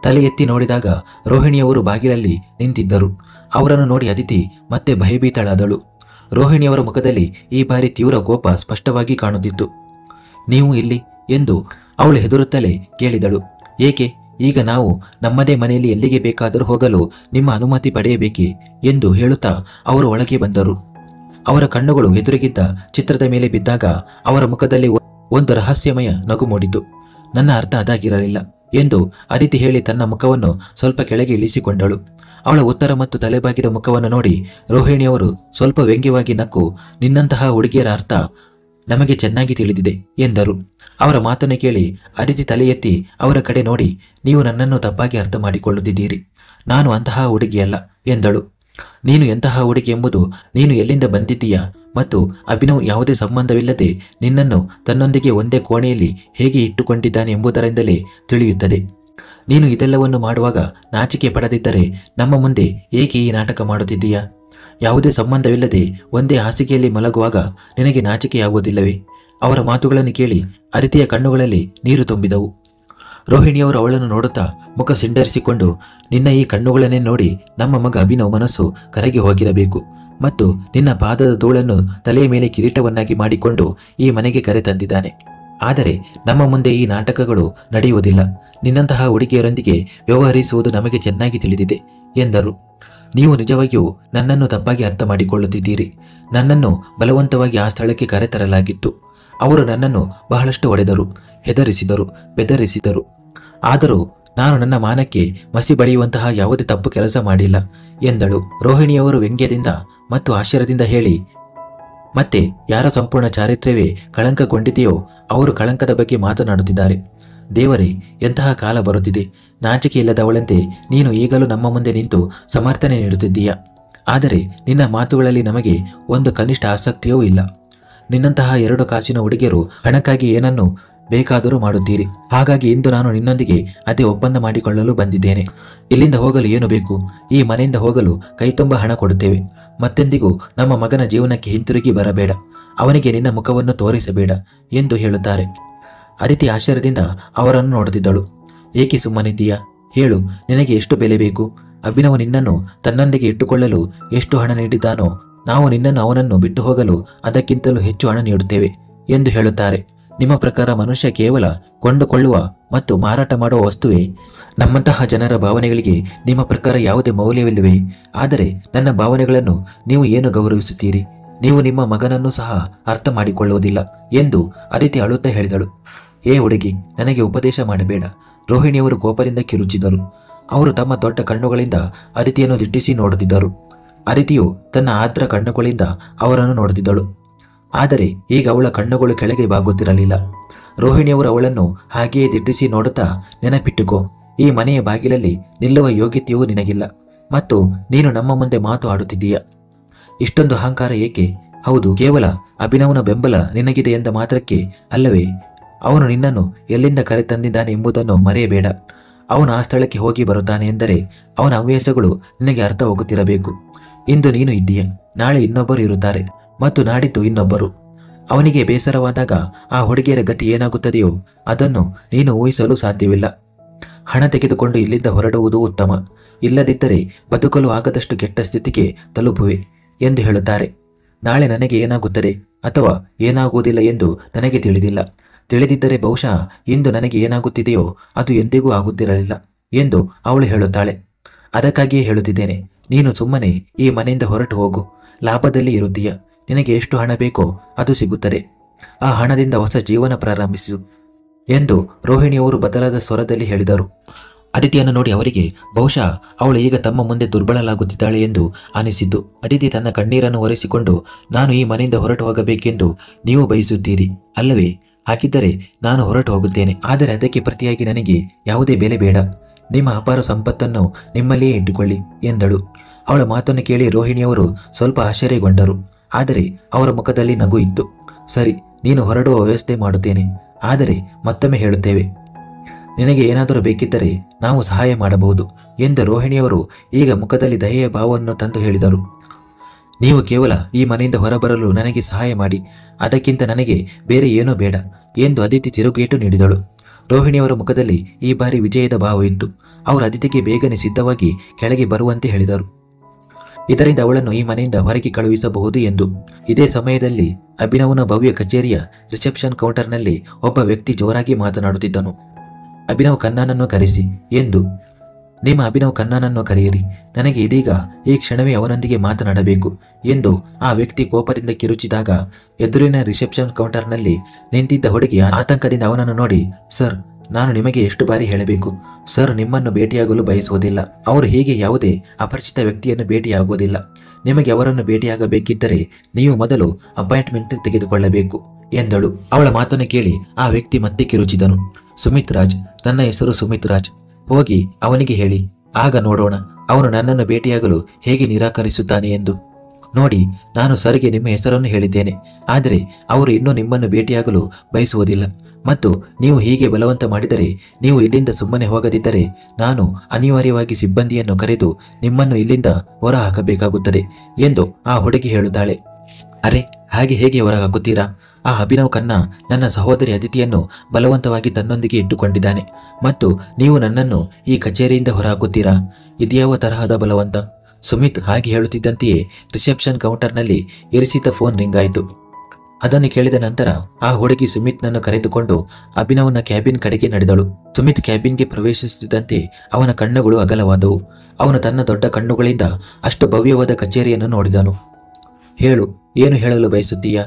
ತಲೆ ಎತ್ತಿ ನೋಡಿದಾಗ ರೋಹಿಣಿಯವರು ಬಾಗಿಲಲ್ಲಿ ನಿಂತಿದ್ದರು. ಅವರನ್ನು ನೋಡಿ ಅದಿತಿ ಮತ್ತೆ ಭಯಭೀತಳಾದಳು. ರೋಹಿಣಿಯವರ ಮುಖದಲ್ಲಿ ಈ ಬಾರಿ ತೀವ್ರ ಕೋಪ ಸ್ಪಷ್ಟವಾಗಿ ಕಾಣುತ್ತಿತ್ತು. ನೀವು ಇಲ್ಲಿ ಎಂದು ಅವಳು ಹೆದರುತ್ತಲೇ ಕೇಳಿದಳು. ಏಕೆ? ಈಗ ನಾವು ನಮ್ಮದೇ ಮನೆಯಲ್ಲಿ ಎಲ್ಲಿಗೆ ಬೇಕಾದರೂ ಹೋಗಲು ನಿಮ್ಮ ಅನುಮತಿ ಪಡೆಯಬೇಕೇ ಎಂದು ಹೇಳುತ್ತಾ ಅವರು ಒಳಗೆ ಬಂದರು. ಅವರ ಕಣ್ಣುಗಳು ಎದುರಿಗಿದ್ದ ಚಿತ್ರದ ಮೇಲೆ ಬಿದ್ದಾಗ ಅವರ ಮುಖದಲ್ಲಿ ಒಂದು ರಹಸ್ಯಮಯ ನಗು ಮೂಡಿತು. ನನ್ನ ಅರ್ಥ ಅದಾಗಿರಲಿಲ್ಲ ಎಂದು ಅದಿತಿ ಹೇಳಿ ತನ್ನ ಮುಖವನ್ನು ಸ್ವಲ್ಪ ಕೆಳಗೆ ಇಳಿಸಿಕೊಂಡಳು. ಅವಳ ಉತ್ತರ ಮತ್ತು ತಲೆಬಾಗಿದ ಮುಖವನ್ನು ನೋಡಿ ರೋಹಿಣಿಯವರು ಸ್ವಲ್ಪ ವ್ಯಂಗ್ಯವಾಗಿ ನಕ್ಕು, ನಿನ್ನಂತಹ ಹುಡುಗಿಯರ ಅರ್ಥ ನಮಗೆ ಚೆನ್ನಾಗಿ ತಿಳಿದಿದೆ ಎಂದರು. ಅವರ ಮಾತನ್ನು ಕೇಳಿ ಅದಿತಿ ತಲೆ ಎತ್ತಿ ಅವರ ಕಡೆ ನೋಡಿ, ನೀವು ನನ್ನನ್ನು ತಪ್ಪಾಗಿ ಅರ್ಥ ಮಾಡಿಕೊಳ್ಳುತ್ತಿದ್ದೀರಿ. ನಾನು ಅಂತಹ ಹುಡುಗಿಯಲ್ಲ ಎಂದಳು. ನೀನು ಎಂತಹ ಹುಡುಗಿ ಎಂಬುದು ನೀನು ಎಲ್ಲಿಂದ ಬಂದಿದ್ದೀಯಾ ಮತ್ತು ಅಭಿನವ್ ಯಾವುದೇ ಸಂಬಂಧವಿಲ್ಲದೆ ನಿನ್ನನ್ನು ತನ್ನೊಂದಿಗೆ ಒಂದೇ ಕೋಣೆಯಲ್ಲಿ ಹೇಗೆ ಇಟ್ಟುಕೊಂಡಿದ್ದಾನೆ ಎಂಬುದರಿಂದಲೇ ತಿಳಿಯುತ್ತದೆ. ನೀನು ಇದೆಲ್ಲವನ್ನು ಮಾಡುವಾಗ ನಾಚಿಕೆ ಪಡದಿದ್ದರೆ ನಮ್ಮ ಮುಂದೆ ಏಕೆ ಈ ನಾಟಕ ಮಾಡುತ್ತಿದ್ದೀಯಾ? ಯಾವುದೇ ಸಂಬಂಧವಿಲ್ಲದೆ ಒಂದೇ ಹಾಸಿಗೆಯಲ್ಲಿ ಮಲಗುವಾಗ ನಿನಗೆ ನಾಚಿಕೆಯಾಗುವುದಿಲ್ಲವೇ? ಅವರ ಮಾತುಗಳನ್ನು ಕೇಳಿ ಅದಿತಿಯ ಕಣ್ಣುಗಳಲ್ಲಿ ನೀರು ತುಂಬಿದವು. ರೋಹಿಣಿಯವರು ಅವಳನ್ನು ನೋಡುತ್ತಾ ಮುಖ ಸಿಂಡರಿಸಿಕೊಂಡು, ನಿನ್ನ ಈ ಕಣ್ಣುಗಳನ್ನೇ ನೋಡಿ ನಮ್ಮ ಮಗ ಅಭಿನವ್ ಮನಸ್ಸು ಕರಗಿ ಹೋಗಿರಬೇಕು ಮತ್ತು ನಿನ್ನ ಪಾದದ ಧೂಳನ್ನು ತಲೆಯ ಮೇಲೆ ಕಿರೀಟವನ್ನಾಗಿ ಮಾಡಿಕೊಂಡು ಈ ಮನೆಗೆ ಕರೆ ತಂದಿದ್ದಾನೆ. ಆದರೆ ನಮ್ಮ ಮುಂದೆ ಈ ನಾಟಕಗಳು ನಡೆಯುವುದಿಲ್ಲ. ನಿನ್ನಂತಹ ಹುಡುಗಿಯರೊಂದಿಗೆ ವ್ಯವಹರಿಸುವುದು ನಮಗೆ ಚೆನ್ನಾಗಿ ತಿಳಿದಿದೆ ಎಂದರು. ನೀವು ನಿಜವಾಗಿಯೂ ನನ್ನನ್ನು ತಪ್ಪಾಗಿ ಅರ್ಥ ಮಾಡಿಕೊಳ್ಳುತ್ತಿದ್ದೀರಿ. ನನ್ನನ್ನು ಬಲವಂತವಾಗಿ ಆ ಸ್ಥಳಕ್ಕೆ ಕರೆತರಲಾಗಿತ್ತು. ಅವರು ನನ್ನನ್ನು ಬಹಳಷ್ಟು ಹೊಡೆದರು, ಹೆದರಿಸಿದರು, ಬೆದರಿಸಿದರು. ಆದರೂ ನಾನು ನನ್ನ ಮಾನಕ್ಕೆ ಮಸಿ ಬಳಿಯುವಂತಹ ಯಾವುದೇ ತಪ್ಪು ಕೆಲಸ ಮಾಡಿಲ್ಲ ಎಂದಳು. ರೋಹಿಣಿಯವರು ವ್ಯಂಗ್ಯದಿಂದ ಮತ್ತು ಆಶ್ಚರ್ಯದಿಂದ ಹೇಳಿ, ಮತ್ತೆ ಯಾರ ಸಂಪೂರ್ಣ ಚಾರಿತ್ರ್ಯವೇ ಕಳಂಕಗೊಂಡಿದೆಯೋ ಅವರು ಕಳಂಕದ ಬಗ್ಗೆ ಮಾತನಾಡುತ್ತಿದ್ದಾರೆ. ದೇವರೇ, ಎಂತಹ ಕಾಲ ಬರುತ್ತಿದೆ! ನಾಚಿಕೆ ಇಲ್ಲದವಳಂತೆ ನೀನು ಈಗಲೂ ನಮ್ಮ ಮುಂದೆ ನಿಂತು ಸಮರ್ಥನೆ ನೀಡುತ್ತಿದ್ದೀಯಾ. ಆದರೆ ನಿನ್ನ ಮಾತುಗಳಲ್ಲಿ ನಮಗೆ ಒಂದು ಕನಿಷ್ಠ ಆಸಕ್ತಿಯೂ ಇಲ್ಲ. ನಿನ್ನಂತಹ 2 ಕಾಸಿನ ಹುಡುಗಿಯರು ಹಣಕ್ಕಾಗಿ ಏನನ್ನು ಬೇಕಾದರೂ ಮಾಡುತ್ತೀರಿ. ಹಾಗಾಗಿ ಇಂದು ನಾನು ನಿನ್ನೊಂದಿಗೆ ಅದೇ ಒಪ್ಪಂದ ಮಾಡಿಕೊಳ್ಳಲು ಬಂದಿದ್ದೇನೆ. ಇಲ್ಲಿಂದ ಹೋಗಲು ಏನು ಬೇಕು? ಈ ಮನೆಯಿಂದ ಹೋಗಲು ಕೈತುಂಬ ಹಣ ಕೊಡುತ್ತೇವೆ. ಮತ್ತೆಂದಿಗೂ ನಮ್ಮ ಮಗನ ಜೀವನಕ್ಕೆ ಹಿಂತಿರುಗಿ ಬರಬೇಡ. ಅವನಿಗೆ ನಿನ್ನ ಮುಖವನ್ನು ತೋರಿಸಬೇಡ ಎಂದು ಹೇಳುತ್ತಾರೆ. ಅದಿತಿ ಆಶ್ಚರ್ಯದಿಂದ ಅವರನ್ನು ನೋಡುತ್ತಿದ್ದಳು. ಏಕೆ ಸುಮ್ಮನಿದ್ದೀಯಾ? ಹೇಳು, ನಿನಗೆ ಎಷ್ಟು ಬೆಲೆ ಬೇಕು? ಅಭಿನವ್ ನಿನ್ನನ್ನು ತನ್ನೊಂದಿಗೆ ಇಟ್ಟುಕೊಳ್ಳಲು ಎಷ್ಟು ಹಣ ನೀಡಿದ್ದಾನೋ ನಾವು ನಿನ್ನನ್ನು ಅವನನ್ನು ಬಿಟ್ಟು ಹೋಗಲು ಅದಕ್ಕಿಂತಲೂ ಹೆಚ್ಚು ಹಣ ನೀಡುತ್ತೇವೆ ಎಂದು ಹೇಳುತ್ತಾರೆ. ನಿಮ್ಮ ಪ್ರಕಾರ ಮನುಷ್ಯ ಕೇವಲ ಕೊಂಡುಕೊಳ್ಳುವ ಮತ್ತು ಮಾರಾಟ ಮಾಡುವ ವಸ್ತುವೇ? ನಮ್ಮಂತಹ ಜನರ ಭಾವನೆಗಳಿಗೆ ನಿಮ್ಮ ಪ್ರಕಾರ ಯಾವುದೇ ಮೌಲ್ಯವಿಲ್ಲವೇ? ಆದರೆ ನನ್ನ ಭಾವನೆಗಳನ್ನು ನೀವು ಏನು ಗೌರವಿಸುತ್ತೀರಿ? ನೀವು ನಿಮ್ಮ ಮಗನನ್ನು ಸಹ ಅರ್ಥ ಮಾಡಿಕೊಳ್ಳುವುದಿಲ್ಲ ಎಂದು ಅದಿತಿ ಅಳುತ್ತಾ ಹೇಳಿದಳು. ಏ ಹುಡುಗಿ, ನನಗೆ ಉಪದೇಶ ಮಾಡಬೇಡ. ರೋಹಿಣಿಯವರು ಕೋಪದಿಂದ ಕಿರುಚಿದರು. ಅವರು ತಮ್ಮ ದೊಡ್ಡ ಕಣ್ಣುಗಳಿಂದ ಅದಿತಿಯನ್ನು ದಿಟ್ಟಿಸಿ ನೋಡುತ್ತಿದ್ದರು. ಅದಿತಿಯು ತನ್ನ ಆರ್ದ್ರ ಕಣ್ಣುಗಳಿಂದ ಅವರನ್ನು ನೋಡುತ್ತಿದ್ದಳು. ಆದರೆ ಈಗ ಅವಳ ಕಣ್ಣುಗಳು ಕೆಳಗೆ ಬಾಗುತ್ತಿರಲಿಲ್ಲ. ರೋಹಿಣಿಯವರು ಅವಳನ್ನು ಹಾಗೆಯೇ ದಿಟ್ಟಿಸಿ ನೋಡುತ್ತಾ, ನೆನಪಿಟ್ಟುಕೋ, ಈ ಮನೆಯ ಬಾಗಿಲಲ್ಲಿ ನಿಲ್ಲುವ ಯೋಗ್ಯತೆಯೂ ನಿನಗಿಲ್ಲ ಮತ್ತು ನೀನು ನಮ್ಮ ಮುಂದೆ ಮಾತು ಆಡುತ್ತಿದ್ದೀಯ. ಇಷ್ಟೊಂದು ಅಹಂಕಾರ ಏಕೆ? ಹೌದು, ಕೇವಲ ಅಭಿನವನ ಬೆಂಬಲ ನಿನಗಿದೆ ಎಂದ ಮಾತ್ರಕ್ಕೆ ಅಲ್ಲವೇ ಅವನು ನಿನ್ನನ್ನು ಎಲ್ಲಿಂದ ಕರೆತಂದಿದ್ದಾನೆ ಎಂಬುದನ್ನು ಮರೆಯಬೇಡ. ಅವನು ಆ ಸ್ಥಳಕ್ಕೆ ಹೋಗಿ ಬರುತ್ತಾನೆ ಎಂದರೆ ಅವನ ಹವ್ಯಾಸಗಳು ನಿನಗೆ ಅರ್ಥವಾಗುತ್ತಿರಬೇಕು. ಇಂದು ನೀನು ಇದ್ದೀಯ, ನಾಳೆ ಇನ್ನೊಬ್ಬರು ಇರುತ್ತಾರೆ ಮತ್ತು ನಾಡಿದ್ದು ಇನ್ನೊಬ್ಬರು. ಅವನಿಗೆ ಬೇಸರವಾದಾಗ ಆ ಹುಡುಗಿಯರ ಗತಿ ಏನಾಗುತ್ತದೆಯೋ ಅದನ್ನು ನೀನು ಊಹಿಸಲು ಸಾಧ್ಯವಿಲ್ಲ. ಹಣ ತೆಗೆದುಕೊಂಡು ಇಲ್ಲಿಂದ ಹೊರಡುವುದು ಉತ್ತಮ, ಇಲ್ಲದಿದ್ದರೆ ಬದುಕಲು ಆಗದಷ್ಟು ಕೆಟ್ಟ ಸ್ಥಿತಿಗೆ ತಲುಪುವೆ ಎಂದು ಹೇಳುತ್ತಾರೆ. ನಾಳೆ ನನಗೆ ಏನಾಗುತ್ತದೆ ಅಥವಾ ಏನಾಗುವುದಿಲ್ಲ ಎಂದು ನನಗೆ ತಿಳಿದಿಲ್ಲ. ತಿಳಿದಿದ್ದರೆ ಬಹುಶಃ ಇಂದು ನನಗೆ ಏನಾಗುತ್ತಿದೆಯೋ ಅದು ಎಂದಿಗೂ ಆಗುತ್ತಿರಲಿಲ್ಲ ಎಂದು ಅವಳು ಹೇಳುತ್ತಾಳೆ. ಅದಕ್ಕಾಗಿಯೇ ಹೇಳುತ್ತಿದ್ದೇನೆ, ನೀನು ಸುಮ್ಮನೆ ಈ ಮನೆಯಿಂದ ಹೊರಟು ಹೋಗು. ಲಾಭದಲ್ಲಿ ಇರುತ್ತೀಯ, ನಿನಗೆ ಎಷ್ಟು ಹಣ ಬೇಕೋ ಅದು ಸಿಗುತ್ತದೆ. ಆ ಹಣದಿಂದ ಹೊಸ ಜೀವನ ಪ್ರಾರಂಭಿಸು ಎಂದು ರೋಹಿಣಿಯವರು ಬದಲಾದ ಸ್ವರದಲ್ಲಿ ಹೇಳಿದರು. ಅದಿತಿಯನ್ನು ನೋಡಿ ಅವರಿಗೆ ಬಹುಶಃ ಅವಳು ಈಗ ತಮ್ಮ ಮುಂದೆ ದುರ್ಬಲಳಾಗುತ್ತಿದ್ದಾಳೆ ಎಂದು ಅನಿಸಿದ್ದು. ಅದಿತಿ ತನ್ನ ಕಣ್ಣೀರನ್ನು ಒರೆಸಿಕೊಂಡು, ನಾನು ಈ ಮನೆಯಿಂದ ಹೊರಟು ಹೋಗಬೇಕೆಂದು ನೀವು ಬಯಸುತ್ತೀರಿ ಅಲ್ಲವೇ? ಹಾಗಿದ್ದರೆ ನಾನು ಹೊರಟು ಹೋಗುತ್ತೇನೆ. ಆದರೆ ಅದಕ್ಕೆ ಪ್ರತಿಯಾಗಿ ನನಗೆ ಯಾವುದೇ ಬೆಲೆ ಬೇಡ. ನಿಮ್ಮ ಅಪಾರ ಸಂಪತ್ತನ್ನು ನಿಮ್ಮಲ್ಲಿಯೇ ಇಟ್ಟುಕೊಳ್ಳಿ ಎಂದಳು. ಅವಳ ಮಾತನ್ನು ಕೇಳಿ ರೋಹಿಣಿಯವರು ಸ್ವಲ್ಪ ಆಶ್ಚರ್ಯಗೊಂಡರು. ಆದರೆ ಅವರ ಮುಖದಲ್ಲಿ ನಗು ಇತ್ತು. ಸರಿ, ನೀನು ಹೊರಡುವ ವ್ಯವಸ್ಥೆ ಮಾಡುತ್ತೇನೆ. ಆದರೆ ಮತ್ತೊಮ್ಮೆ ಹೇಳುತ್ತೇವೆ, ನಿನಗೆ ಏನಾದರೂ ಬೇಕಿದ್ದರೆ ನಾವು ಸಹಾಯ ಮಾಡಬಹುದು ಎಂದು ರೋಹಿಣಿಯವರು ಈಗ ಮುಖದಲ್ಲಿ ದಯೆಯ ಭಾವವನ್ನು ತಂದು ಹೇಳಿದರು. ನೀವು ಕೇವಲ ಈ ಮನೆಯಿಂದ ಹೊರಬರಲು ನನಗೆ ಸಹಾಯ ಮಾಡಿ, ಅದಕ್ಕಿಂತ ನನಗೆ ಬೇರೆ ಏನೂ ಬೇಡ ಎಂದು ಅದಿತಿ ತಿರುಗೇಟು ನೀಡಿದಳು. ರೋಹಿಣಿಯವರ ಮುಖದಲ್ಲಿ ಈ ಬಾರಿ ವಿಜಯದ ಭಾವ ಇತ್ತು. ಅವರು ಅದಿತಿಗೆ ಬೇಗನೆ ಸಿದ್ಧವಾಗಿ ಕೆಳಗೆ ಬರುವಂತೆ ಹೇಳಿದರು. ಇದರಿಂದ ಅವಳನ್ನು ಈ ಮನೆಯಿಂದ ಹೊರಗೆ ಕಳುಹಿಸಬಹುದು ಎಂದು. ಇದೇ ಸಮಯದಲ್ಲಿ ಅಭಿನವನ ಭವ್ಯ ಕಚೇರಿಯ ರಿಸೆಪ್ಷನ್ ಕೌಂಟರ್ನಲ್ಲಿ ಒಬ್ಬ ವ್ಯಕ್ತಿ ಜೋರಾಗಿ ಮಾತನಾಡುತ್ತಿದ್ದನು. ಅಭಿನವ್ ಖನ್ನಾನನ್ನು ಕರೆಸಿ ಎಂದು. ನಿಮ್ಮ ಅಭಿನವ್ ಖನ್ನಾನನ್ನು ಕರೆಯಿರಿ, ನನಗೆ ಇದೀಗ ಈ ಕ್ಷಣವೇ ಅವನೊಂದಿಗೆ ಮಾತನಾಡಬೇಕು ಎಂದು ಆ ವ್ಯಕ್ತಿ ಕೋಪದಿಂದ ಕಿರುಚಿದಾಗ ಎದುರಿನ ರಿಸೆಪ್ಷನ್ ಕೌಂಟರ್ನಲ್ಲಿ ನಿಂತಿದ್ದ ಹುಡುಗಿ ಆತಂಕದಿಂದ ಅವನನ್ನು ನೋಡಿ, ಸರ್, ನಾನು ನಿಮಗೆ ಎಷ್ಟು ಬಾರಿ ಹೇಳಬೇಕು, ಸರ್ ನಿಮ್ಮನ್ನು ಭೇಟಿಯಾಗಲು ಬಯಸುವುದಿಲ್ಲ. ಅವರು ಹೀಗೆ ಯಾವುದೇ ಅಪರಿಚಿತ ವ್ಯಕ್ತಿಯನ್ನು ಭೇಟಿಯಾಗುವುದಿಲ್ಲ. ನಿಮಗೆ ಅವರನ್ನು ಭೇಟಿಯಾಗಬೇಕಿದ್ದರೆ ನೀವು ಮೊದಲು ಅಪಾಯಿಂಟ್ಮೆಂಟ್ ತೆಗೆದುಕೊಳ್ಳಬೇಕು ಎಂದಳು. ಅವಳ ಮಾತನ್ನು ಕೇಳಿ ಆ ವ್ಯಕ್ತಿ ಮತ್ತೆ ಕಿರುಚಿದನು. ಸುಮಿತ್ ರಾಜ್, ನನ್ನ ಹೆಸರು ಸುಮಿತ್ ರಾಜ್. ಹೋಗಿ ಅವನಿಗೆ ಹೇಳಿ, ಆಗ ನೋಡೋಣ ಅವನು ನನ್ನನ್ನು ಭೇಟಿಯಾಗಲು ಹೇಗೆ ನಿರಾಕರಿಸುತ್ತಾನೆ ಎಂದು. ನೋಡಿ, ನಾನು ಸರ್ಗೆ ನಿಮ್ಮ ಹೆಸರನ್ನು ಹೇಳಿದ್ದೇನೆ, ಆದರೆ ಅವರು ಇನ್ನೂ ನಿಮ್ಮನ್ನು ಭೇಟಿಯಾಗಲು ಬಯಸುವುದಿಲ್ಲ ಮತ್ತು ನೀವು ಹೀಗೆ ಬಲವಂತ ಮಾಡಿದರೆ, ನೀವು ಇಲ್ಲಿಂದ ಸುಮ್ಮನೆ ಹೋಗದಿದ್ದರೆ ನಾನು ಅನಿವಾರ್ಯವಾಗಿ ಸಿಬ್ಬಂದಿಯನ್ನು ಕರೆದು ನಿಮ್ಮನ್ನು ಇಲ್ಲಿಂದ ಹೊರ ಹಾಕಬೇಕಾಗುತ್ತದೆ ಎಂದು ಆ ಹುಡುಗಿ ಹೇಳುತ್ತಾಳೆ. ಅರೆ, ಹಾಗೆ ಹೇಗೆ ಹೊರಹಾಕುತ್ತೀರಾ? ಆ ಅಭಿನವ್ ಖನ್ನಾ ನನ್ನ ಸಹೋದರಿ ಅದಿತಿಯನ್ನು ಬಲವಂತವಾಗಿ ತನ್ನೊಂದಿಗೆ ಇಟ್ಟುಕೊಂಡಿದ್ದಾನೆ ಮತ್ತು ನೀವು ನನ್ನನ್ನು ಈ ಕಚೇರಿಯಿಂದ ಹೊರಹಾಕುತ್ತೀರಾ? ಇದ್ಯಾವ ತರಹದ ಬಲವಂತ? ಸುಮಿತ್ ಹಾಗೆ ಹೇಳುತ್ತಿದ್ದಂತೆಯೇ ರಿಸೆಪ್ಷನ್ ಕೌಂಟರ್ನಲ್ಲಿ ಇರಿಸಿದ್ದ ಫೋನ್ ರಿಂಗ್ ಆಯಿತು. ಅದನ್ನು ಕೇಳಿದ ನಂತರ ಆ ಹುಡುಗಿ ಸುಮಿತ್ನನ್ನು ಕರೆದುಕೊಂಡು ಅಭಿನವನ ಕ್ಯಾಬಿನ್ ಕಡೆಗೆ ನಡೆದಳು. ಸುಮಿತ್ ಕ್ಯಾಬಿನ್ಗೆ ಪ್ರವೇಶಿಸುತ್ತಿದ್ದಂತೆ ಅವನ ಕಣ್ಣುಗಳು ಅಗಲವಾದವು. ಅವನು ತನ್ನ ದೊಡ್ಡ ಕಣ್ಣುಗಳಿಂದ ಅಷ್ಟು ಭವ್ಯವಾದ ಕಚೇರಿಯನ್ನು ನೋಡಿದನು. ಹೇಳು, ಏನು ಹೇಳಲು ಬಯಸುತ್ತೀಯಾ?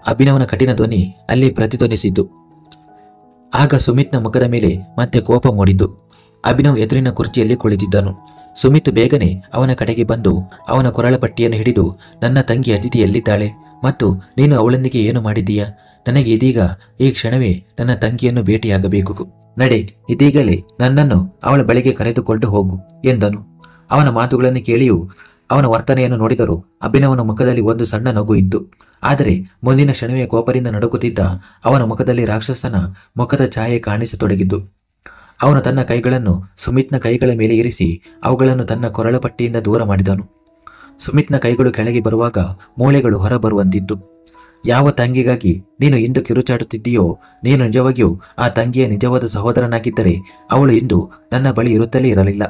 ಅಭಿನವನ ಕಠಿಣ ಧ್ವನಿ ಅಲ್ಲಿ ಪ್ರತಿಧ್ವನಿಸಿತು. ಆಗ ಸುಮಿತ್ನ ಮುಖದ ಮೇಲೆ ಮತ್ತೆ ಕೋಪ ಮೂಡಿತು. ಅಭಿನವ್ ಎದುರಿನ ಕುರ್ಚಿಯಲ್ಲಿ ಕುಳಿತಿದ್ದನು. ಸುಮಿತ್ ಬೇಗನೆ ಅವನ ಕಡೆಗೆ ಬಂದು ಅವನ ಕೊರಳ ಪಟ್ಟಿಯನ್ನು ಹಿಡಿದು, ನನ್ನ ತಂಗಿ ಅದಿತಿ ಎಲ್ಲಿದ್ದಾಳೆ ಮತ್ತು ನೀನು ಅವಳೊಂದಿಗೆ ಏನು ಮಾಡಿದ್ದೀಯಾ? ನನಗೆ ಇದೀಗ ಈ ಕ್ಷಣವೇ ನನ್ನ ತಂಗಿಯನ್ನು ಭೇಟಿಯಾಗಬೇಕು. ನಡೆ, ಇದೀಗಲೇ ನನ್ನನ್ನು ಅವಳ ಬಳಿಗೆ ಕರೆದುಕೊಂಡು ಹೋಗು ಎಂದನು. ಅವನ ಮಾತುಗಳನ್ನು ಕೇಳಿಯೂ ಅವನ ವರ್ತನೆಯನ್ನು ನೋಡಿದರೂ ಅಭಿನವನ ಮುಖದಲ್ಲಿ ಒಂದು ಸಣ್ಣ ನಗು ಇತ್ತು. ಆದರೆ ಮುಂದಿನ ಕ್ಷಣವೇ ಕೋಪದಿಂದ ನಡುಗುತ್ತಿದ್ದ ಅವನ ಮುಖದಲ್ಲಿ ರಾಕ್ಷಸನ ಮುಖದ ಛಾಯೆ ಕಾಣಿಸತೊಡಗಿತು. ಅವನು ತನ್ನ ಕೈಗಳನ್ನು ಸುಮಿತ್ನ ಕೈಗಳ ಮೇಲೆ ಇರಿಸಿ ಅವುಗಳನ್ನು ತನ್ನ ಕೊರಳ ಪಟ್ಟಿಯಿಂದ ದೂರ ಮಾಡಿದನು. ಸುಮಿತ್ನ ಕೈಗಳು ಕೆಳಗೆ ಬರುವಾಗ ಮೂಳೆಗಳು ಹೊರಬರುವಂತಿತ್ತು. ಯಾವ ತಂಗಿಗಾಗಿ ನೀನು ಇಂದು ಕಿರುಚಾಡುತ್ತಿದ್ದೀಯೋ, ನೀನು ನಿಜವಾಗಿಯೂ ಆ ತಂಗಿಯ ನಿಜವಾದ ಸಹೋದರನಾಗಿದ್ದರೆ ಅವಳು ಇಂದು ನನ್ನ ಬಳಿ ಇರುತ್ತಲೇ ಇರಲಿಲ್ಲ.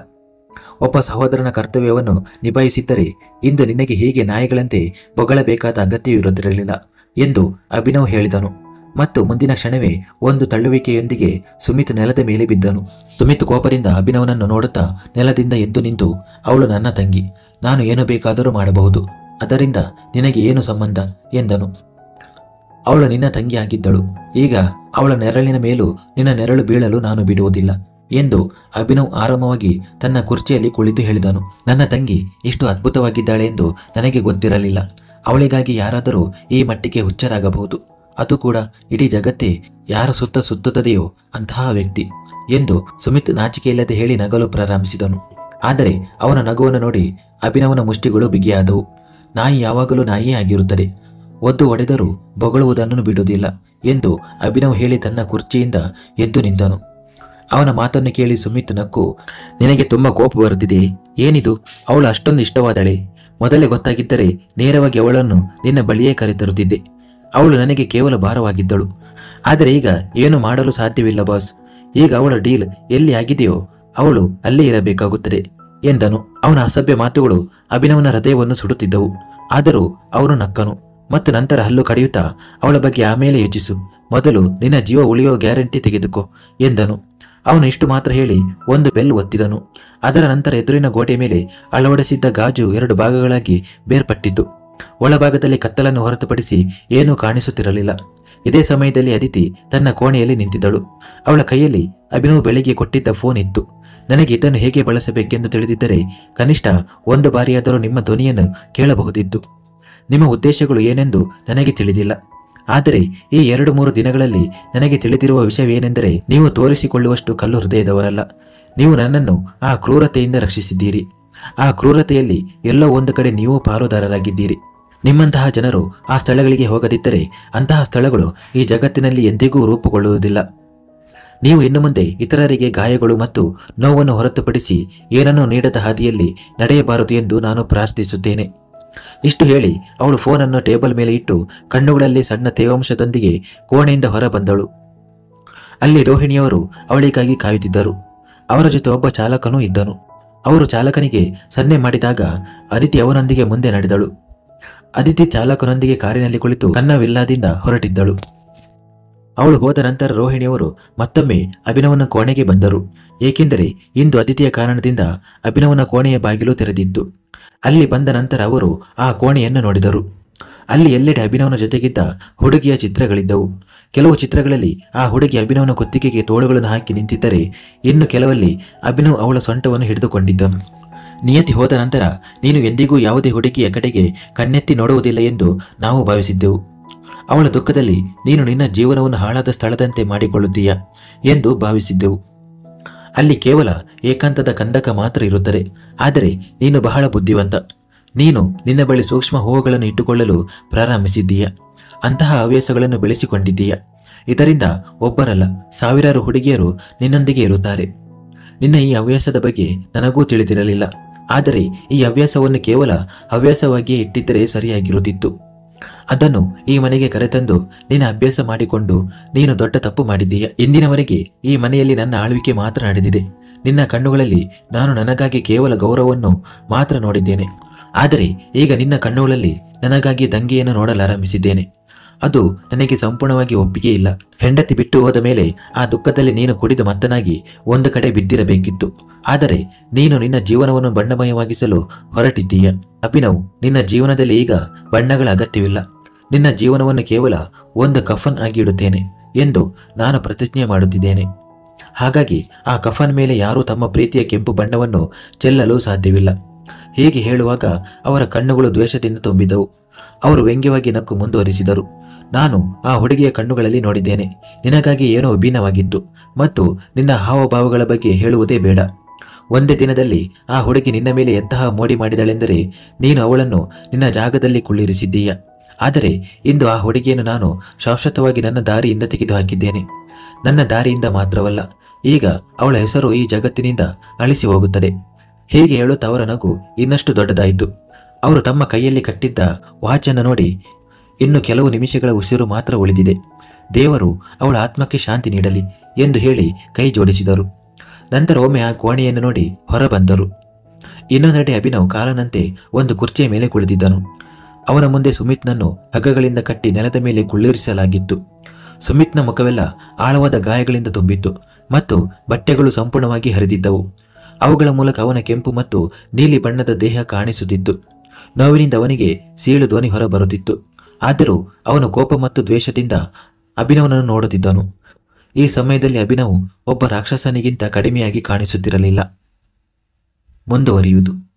ಒಬ್ಬ ಸಹೋದರನ ಕರ್ತವ್ಯವನ್ನು ನಿಭಾಯಿಸಿದ್ದರೆ ಇಂದು ನಿನಗೆ ಹೀಗೆ ನಾಯಿಗಳಂತೆ ಬೊಗಳಬೇಕಾದ ಅಗತ್ಯವಿರುತ್ತಿರಲಿಲ್ಲ ಎಂದು ಅಭಿನವ್ ಹೇಳಿದನು. ಮತ್ತು ಮುಂದಿನ ಕ್ಷಣವೇ ಒಂದು ತಳ್ಳುವಿಕೆಯೊಂದಿಗೆ ಸುಮಿತ್ ನೆಲದ ಮೇಲೆ ಬಿದ್ದನು. ಸುಮಿತ್ ಕೋಪದಿಂದ ಅಭಿನವನನ್ನು ನೋಡುತ್ತಾ ನೆಲದಿಂದ ಎದ್ದು ನಿಂತು, ಅವಳು ನನ್ನ ತಂಗಿ, ನಾನು ಏನು ಬೇಕಾದರೂ ಮಾಡಬಹುದು, ಅದರಿಂದ ನಿನಗೆ ಏನು ಸಂಬಂಧ ಎಂದನು. ಅವಳು ನಿನ್ನ ತಂಗಿ ಆಗಿದ್ದಳು. ಈಗ ಅವಳ ನೆರಳಿನ ಮೇಲೂ ನಿನ್ನ ನೆರಳು ಬೀಳಲು ನಾನು ಬಿಡುವುದಿಲ್ಲ ಎಂದು ಅಭಿನವ್ ಆರಾಮವಾಗಿ ತನ್ನ ಕುರ್ಚಿಯಲ್ಲಿ ಕುಳಿತು ಹೇಳಿದನು. ನನ್ನ ತಂಗಿ ಇಷ್ಟು ಅದ್ಭುತವಾಗಿದ್ದಾಳೆ ಎಂದು ನನಗೆ ಗೊತ್ತಿರಲಿಲ್ಲ. ಅವಳಿಗಾಗಿ ಯಾರಾದರೂ ಈ ಮಟ್ಟಿಗೆ ಹುಚ್ಚರಾಗಬಹುದು. ಅದು ಕೂಡ ಇಡೀ ಜಗತ್ತೇ ಯಾರ ಸುತ್ತ ಸುತ್ತುತ್ತದೆಯೋ ಅಂತಹ ವ್ಯಕ್ತಿ ಎಂದು ಸುಮಿತ್ ನಾಚಿಕೆಯಿಲ್ಲದೆ ಹೇಳಿ ನಗಲು ಪ್ರಾರಂಭಿಸಿದನು. ಆದರೆ ಅವನ ನಗುವನ್ನು ನೋಡಿ ಅಭಿನವನ ಮುಷ್ಟಿಗಳು ಬಿಗಿಯಾದವು. ನಾಯಿ ಯಾವಾಗಲೂ ನಾಯಿಯೇ ಆಗಿರುತ್ತದೆ, ಒದ್ದು ಒಡೆದರೂ ಬೊಗಳುವುದನ್ನು ಬಿಡುವುದಿಲ್ಲ ಎಂದು ಅಭಿನವ್ ಹೇಳಿ ತನ್ನ ಕುರ್ಚಿಯಿಂದ ಎದ್ದು ನಿಂತನು. ಅವನ ಮಾತನ್ನು ಕೇಳಿ ಸುಮಿತ್ ನಕ್ಕು, ನಿನಗೆ ತುಂಬ ಕೋಪ ಬರುತ್ತಿದೆ, ಏನಿದು? ಅವಳು ಅಷ್ಟೊಂದು ಇಷ್ಟವಾದಳೆ. ಮೊದಲೇ ಗೊತ್ತಾಗಿದ್ದರೆ ನೇರವಾಗಿ ಅವಳನ್ನು ನಿನ್ನ ಬಳಿಯೇ ಕರೆತರುತ್ತಿದ್ದೆ. ಅವಳು ನನಗೆ ಕೇವಲ ಭಾರವಾಗಿದ್ದಳು. ಆದರೆ ಈಗ ಏನು ಮಾಡಲು ಸಾಧ್ಯವಿಲ್ಲ ಬಾಸ್. ಈಗ ಅವಳ ಡೀಲ್ ಎಲ್ಲಿ ಆಗಿದೆಯೋ ಅವಳು ಅಲ್ಲೇ ಇರಬೇಕಾಗುತ್ತದೆ ಎಂದನು. ಅವನ ಅಸಭ್ಯ ಮಾತುಗಳು ಅಭಿನವನ ಹೃದಯವನ್ನು ಸುಡುತ್ತಿದ್ದವು. ಆದರೂ ಅವನು ನಕ್ಕನು ಮತ್ತು ನಂತರ ಹಲ್ಲು ಕಡಿಯುತ್ತಾ, ಅವಳ ಬಗ್ಗೆ ಆಮೇಲೆ ಯೋಚಿಸು, ಮೊದಲು ನಿನ್ನ ಜೀವ ಉಳಿಯೋ ಗ್ಯಾರಂಟಿ ತೆಗೆದುಕೋ ಎಂದನು. ಅವನು ಇಷ್ಟು ಮಾತ್ರ ಹೇಳಿ ಒಂದು ಬೆಲ್ ಒತ್ತಿದನು. ಅದರ ನಂತರ ಎದುರಿನ ಗೋಡೆ ಮೇಲೆ ಅಳವಡಿಸಿದ್ದ ಗಾಜು 2 ಭಾಗಗಳಾಗಿ ಬೇರ್ಪಟ್ಟಿತು. ಒಳಭಾಗದಲ್ಲಿ ಕತ್ತಲನ್ನು ಹೊರತುಪಡಿಸಿ ಏನೂ ಕಾಣಿಸುತ್ತಿರಲಿಲ್ಲ. ಇದೇ ಸಮಯದಲ್ಲಿ ಅದಿತಿ ತನ್ನ ಕೋಣೆಯಲ್ಲಿ ನಿಂತಿದ್ದಳು. ಅವಳ ಕೈಯಲ್ಲಿ ಅಭಿನವ್ ಬೆಳಿಗ್ಗೆ ಕೊಟ್ಟಿದ್ದ ಫೋನ್ ಇತ್ತು. ನನಗೆ ಇದನ್ನು ಹೇಗೆ ಬಳಸಬೇಕೆಂದು ತಿಳಿದಿದ್ದರೆ ಕನಿಷ್ಠ ಒಂದು ಬಾರಿಯಾದರೂ ನಿಮ್ಮ ಧ್ವನಿಯನ್ನು ಕೇಳಬಹುದಿತ್ತು. ನಿಮ್ಮ ಉದ್ದೇಶಗಳು ಏನೆಂದು ನನಗೆ ತಿಳಿದಿಲ್ಲ. ಆದರೆ ಈ 2-3 ದಿನಗಳಲ್ಲಿ ನನಗೆ ತಿಳಿದಿರುವ ವಿಷಯವೇನೆಂದರೆ, ನೀವು ತೋರಿಸಿಕೊಳ್ಳುವಷ್ಟು ಕಲ್ಲು ಹೃದಯದವರಲ್ಲ. ನೀವು ನನ್ನನ್ನು ಆ ಕ್ರೂರತೆಯಿಂದ ರಕ್ಷಿಸಿದ್ದೀರಿ. ಆ ಕ್ರೂರತೆಯಲ್ಲಿ ಎಲ್ಲೋ ಒಂದು ಕಡೆ ನೀವು ಪಾಲುದಾರರಾಗಿದ್ದೀರಿ. ನಿಮ್ಮಂತಹ ಜನರು ಆ ಸ್ಥಳಗಳಿಗೆ ಹೋಗದಿದ್ದರೆ ಅಂತಹ ಸ್ಥಳಗಳು ಈ ಜಗತ್ತಿನಲ್ಲಿ ಎಂದಿಗೂ ರೂಪುಗೊಳ್ಳುವುದಿಲ್ಲ. ನೀವು ಇನ್ನು ಮುಂದೆ ಇತರರಿಗೆ ಗಾಯಗಳು ಮತ್ತು ನೋವನ್ನು ಹೊರತುಪಡಿಸಿ ಏನನ್ನೂ ನೀಡದ ಹಾದಿಯಲ್ಲಿ ನಡೆಯಬಾರದು ಎಂದು ನಾನು ಪ್ರಾರ್ಥಿಸುತ್ತೇನೆ. ಇಷ್ಟು ಹೇಳಿ ಅವಳು ಫೋನನ್ನು ಟೇಬಲ್ ಮೇಲೆ ಇಟ್ಟು ಕಣ್ಣುಗಳಲ್ಲಿ ಸಣ್ಣ ತೇವಾಂಶದೊಂದಿಗೆ ಕೋಣೆಯಿಂದ ಹೊರ ಬಂದಳು. ಅಲ್ಲಿ ರೋಹಿಣಿಯವರು ಅವಳಿಗಾಗಿ ಕಾಯುತ್ತಿದ್ದರು. ಅವರ ಜೊತೆ ಒಬ್ಬ ಚಾಲಕನೂ ಇದ್ದನು. ಅವರು ಚಾಲಕನಿಗೆ ಸನ್ನೆ ಮಾಡಿದಾಗ ಅದಿತಿ ಅವನೊಂದಿಗೆ ಮುಂದೆ ನಡೆದಳು. ಅದಿತಿ ಚಾಲಕನೊಂದಿಗೆ ಕಾರಿನಲ್ಲಿ ಕುಳಿತು ಕನ್ನವಿಲ್ಲಾದಿಂದ ಹೊರಟಿದ್ದಳು. ಅವಳು ಹೋದ ನಂತರ ರೋಹಿಣಿಯವರು ಮತ್ತೊಮ್ಮೆ ಅಭಿನವನ ಕೋಣೆಗೆ ಬಂದರು. ಏಕೆಂದರೆ ಇಂದು ಅದಿತಿಯ ಕಾರಣದಿಂದ ಅಭಿನವನ ಕೋಣೆಯ ಬಾಗಿಲು ತೆರೆದಿತ್ತು. ಅಲ್ಲಿ ಬಂದ ನಂತರ ಅವರು ಆ ಕೋಣೆಯನ್ನು ನೋಡಿದರು. ಅಲ್ಲಿ ಎಲ್ಲೆಡೆ ಅಭಿನವನ ಜೊತೆಗಿದ್ದ ಹುಡುಗಿಯ ಚಿತ್ರಗಳಿದ್ದವು. ಕೆಲವು ಚಿತ್ರಗಳಲ್ಲಿ ಆ ಹುಡುಗಿ ಅಭಿನವನ ಕುತ್ತಿಗೆಗೆ ತೋಳುಗಳನ್ನು ಹಾಕಿ ನಿಂತಿದ್ದರೆ, ಇನ್ನು ಕೆಲವಲ್ಲಿ ಅಭಿನವ್ ಅವಳ ಸೊಂಟವನ್ನು ಹಿಡಿದುಕೊಂಡಿದ್ದನು. ನಿಯತಿ ಹೋದ ನಂತರ ನೀನು ಎಂದಿಗೂ ಯಾವುದೇ ಹುಡುಗಿಯ ಕಡೆಗೆ ಕಣ್ಣೆತ್ತಿ ನೋಡುವುದಿಲ್ಲ ಎಂದು ನಾವು ಭಾವಿಸಿದ್ದೆವು. ಅವಳ ದುಃಖದಲ್ಲಿ ನೀನು ನಿನ್ನ ಜೀವನವನ್ನು ಹಾಳಾದ ಸ್ಥಳದಂತೆ ಮಾಡಿಕೊಳ್ಳುತ್ತೀಯ ಎಂದು ಭಾವಿಸಿದ್ದೆವು. ಅಲ್ಲಿ ಕೇವಲ ಏಕಾಂತದ ಕಂದಕ ಮಾತ್ರ ಇರುತ್ತದೆ. ಆದರೆ ನೀನು ಬಹಳ ಬುದ್ಧಿವಂತ. ನೀನು ನಿನ್ನ ಬಳಿ ಸೂಕ್ಷ್ಮ ಹೂವುಗಳನ್ನು ಇಟ್ಟುಕೊಳ್ಳಲು ಪ್ರಾರಂಭಿಸಿದ್ದೀಯ. ಅಂತಹ ಹವ್ಯಾಸಗಳನ್ನು ಬೆಳೆಸಿಕೊಂಡಿದ್ದೀಯ. ಇದರಿಂದ ಒಬ್ಬರಲ್ಲ, ಸಾವಿರಾರು ಹುಡುಗಿಯರು ನಿನ್ನೊಂದಿಗೆ ಇರುತ್ತಾರೆ. ನಿನ್ನ ಈ ಹವ್ಯಾಸದ ಬಗ್ಗೆ ನನಗೂ ತಿಳಿದಿರಲಿಲ್ಲ. ಆದರೆ ಈ ಹವ್ಯಾಸವನ್ನು ಕೇವಲ ಹವ್ಯಾಸವಾಗಿಯೇ ಇಟ್ಟಿದ್ದರೆ ಸರಿಯಾಗಿರುತ್ತಿತ್ತು. ಅದನ್ನು ಈ ಮನೆಗೆ ಕರೆತಂದು ನಿನ್ನ ಅಭ್ಯಾಸ ಮಾಡಿಕೊಂಡು ನೀನು ದೊಡ್ಡ ತಪ್ಪು ಮಾಡಿದ್ದೀಯ. ಇಂದಿನವರೆಗೆ ಈ ಮನೆಯಲ್ಲಿ ನನ್ನ ಆಳ್ವಿಕೆ ಮಾತ್ರ ನಡೆದಿದೆ. ನಿನ್ನ ಕಣ್ಣುಗಳಲ್ಲಿ ನಾನು ನನಗಾಗಿ ಕೇವಲ ಗೌರವವನ್ನು ಮಾತ್ರ ನೋಡಿದ್ದೇನೆ. ಆದರೆ ಈಗ ನಿನ್ನ ಕಣ್ಣುಗಳಲ್ಲಿ ನನಗಾಗಿ ದಂಗೆಯನ್ನು ನೋಡಲಾರಂಭಿಸಿದ್ದೇನೆ. ಅದು ನನಗೆ ಸಂಪೂರ್ಣವಾಗಿ ಒಪ್ಪಿಗೆ ಇಲ್ಲ. ಹೆಂಡತಿ ಬಿಟ್ಟು ಹೋದ ಮೇಲೆ ಆ ದುಃಖದಲ್ಲಿ ನೀನು ಕುಡಿದು ಮತ್ತನಾಗಿ ಒಂದು ಕಡೆ ಬಿದ್ದಿರಬೇಕಿತ್ತು. ಆದರೆ ನೀನು ನಿನ್ನ ಜೀವನವನ್ನು ಬಣ್ಣಮಯವಾಗಿಸಲು ಹೊರಟಿದ್ದೀಯ. ಅಭಿನವ್, ನಿನ್ನ ಜೀವನದಲ್ಲಿ ಈಗ ಬಣ್ಣಗಳ ಅಗತ್ಯವಿಲ್ಲ. ನಿನ್ನ ಜೀವನವನ್ನು ಕೇವಲ ಒಂದು ಕಫನ್ ಆಗಿ ಇಡುತ್ತೇನೆ ಎಂದು ನಾನು ಪ್ರತಿಜ್ಞೆ ಮಾಡುತ್ತಿದ್ದೇನೆ. ಹಾಗಾಗಿ ಆ ಕಫನ್ ಮೇಲೆ ಯಾರೂ ತಮ್ಮ ಪ್ರೀತಿಯ ಕೆಂಪು ಬಣ್ಣವನ್ನು ಚೆಲ್ಲಲು ಸಾಧ್ಯವಿಲ್ಲ. ಹೀಗೆ ಹೇಳುವಾಗ ಅವರ ಕಣ್ಣುಗಳು ದ್ವೇಷದಿಂದ ತುಂಬಿದವು. ಅವರು ವ್ಯಂಗ್ಯವಾಗಿ ನಕ್ಕು ಮುಂದುವರಿಸಿದರು. ನಾನು ಆ ಹುಡುಗಿಯ ಕಣ್ಣುಗಳಲ್ಲಿ ನೋಡಿದ್ದೇನೆ. ನಿನಗಾಗಿ ಏನೋ ವಿಭಿನ್ನವಾಗಿತ್ತು ಮತ್ತು ನಿನ್ನ ಹಾವಭಾವಗಳ ಬಗ್ಗೆ ಹೇಳುವುದೇ ಬೇಡ. ಒಂದೇ ದಿನದಲ್ಲಿ ಆ ಹುಡುಗಿ ನಿನ್ನ ಮೇಲೆ ಎಂತಹ ಮೋಡಿ ಮಾಡಿದಳೆಂದರೆ ನೀನು ಅವಳನ್ನು ನಿನ್ನ ಜಾಗದಲ್ಲಿ ಕುಳ್ಳಿರಿಸಿದ್ದೀಯ. ಆದರೆ ಇಂದು ಆ ಹುಡುಗಿಯನ್ನು ನಾನು ಶಾಶ್ವತವಾಗಿ ನನ್ನ ದಾರಿಯಿಂದ ತೆಗೆದುಹಾಕಿದ್ದೇನೆ. ನನ್ನ ದಾರಿಯಿಂದ ಮಾತ್ರವಲ್ಲ, ಈಗ ಅವಳ ಹೆಸರು ಈ ಜಗತ್ತಿನಿಂದ ಅಳಿಸಿ ಹೋಗುತ್ತದೆ. ಹೀಗೆ ಹೇಳುತ್ತಾ ಅವರ ನಗು ಇನ್ನಷ್ಟು ದೊಡ್ಡದಾಯಿತು. ಅವರು ತಮ್ಮ ಕೈಯಲ್ಲಿ ಕಟ್ಟಿದ್ದ ವಾಚನ್ನು ನೋಡಿ, ಇನ್ನು ಕೆಲವು ನಿಮಿಷಗಳ ಉಸಿರು ಮಾತ್ರ ಉಳಿದಿದೆ. ದೇವರು ಅವಳ ಆತ್ಮಕ್ಕೆ ಶಾಂತಿ ನೀಡಲಿ ಎಂದು ಹೇಳಿ ಕೈ ಜೋಡಿಸಿದರು. ನಂತರ ಒಮ್ಮೆ ಆ ಕೋಣೆಯನ್ನು ನೋಡಿ ಹೊರಬಂದರು. ಇನ್ನೊಂದೆಡೆ ಅಭಿನವ್ ಕಾಲನಂತೆ ಒಂದು ಕುರ್ಚಿಯ ಮೇಲೆ ಕುಳಿತಿದ್ದನು. ಅವನ ಮುಂದೆ ಸುಮಿತ್ನನ್ನು ಹಗ್ಗಗಳಿಂದ ಕಟ್ಟಿ ನೆಲದ ಮೇಲೆ ಕುಳ್ಳಿರಿಸಲಾಗಿತ್ತು. ಸುಮಿತ್ನ ಮುಖವೆಲ್ಲ ಆಳವಾದ ಗಾಯಗಳಿಂದ ತುಂಬಿತ್ತು ಮತ್ತು ಬಟ್ಟೆಗಳು ಸಂಪೂರ್ಣವಾಗಿ ಹರಿದಿದ್ದವು. ಅವುಗಳ ಮೂಲಕ ಅವನ ಕೆಂಪು ಮತ್ತು ನೀಲಿ ಬಣ್ಣದ ದೇಹ ಕಾಣಿಸುತ್ತಿತ್ತು. ನೋವಿನಿಂದ ಅವನಿಗೆ ಸೀಳು ಧ್ವನಿ ಹೊರಬರುತ್ತಿತ್ತು. ಆದರೂ ಅವನು ಕೋಪ ಮತ್ತು ದ್ವೇಷದಿಂದ ಅಭಿನವನನ್ನು ನೋಡುತ್ತಿದ್ದನು. ಈ ಸಮಯದಲ್ಲಿ ಅಭಿನವ್ ಒಬ್ಬ ರಾಕ್ಷಸನಿಗಿಂತ ಕಡಿಮೆಯಾಗಿ ಕಾಣಿಸುತ್ತಿರಲಿಲ್ಲ. ಮುಂದುವರಿಯುವುದು.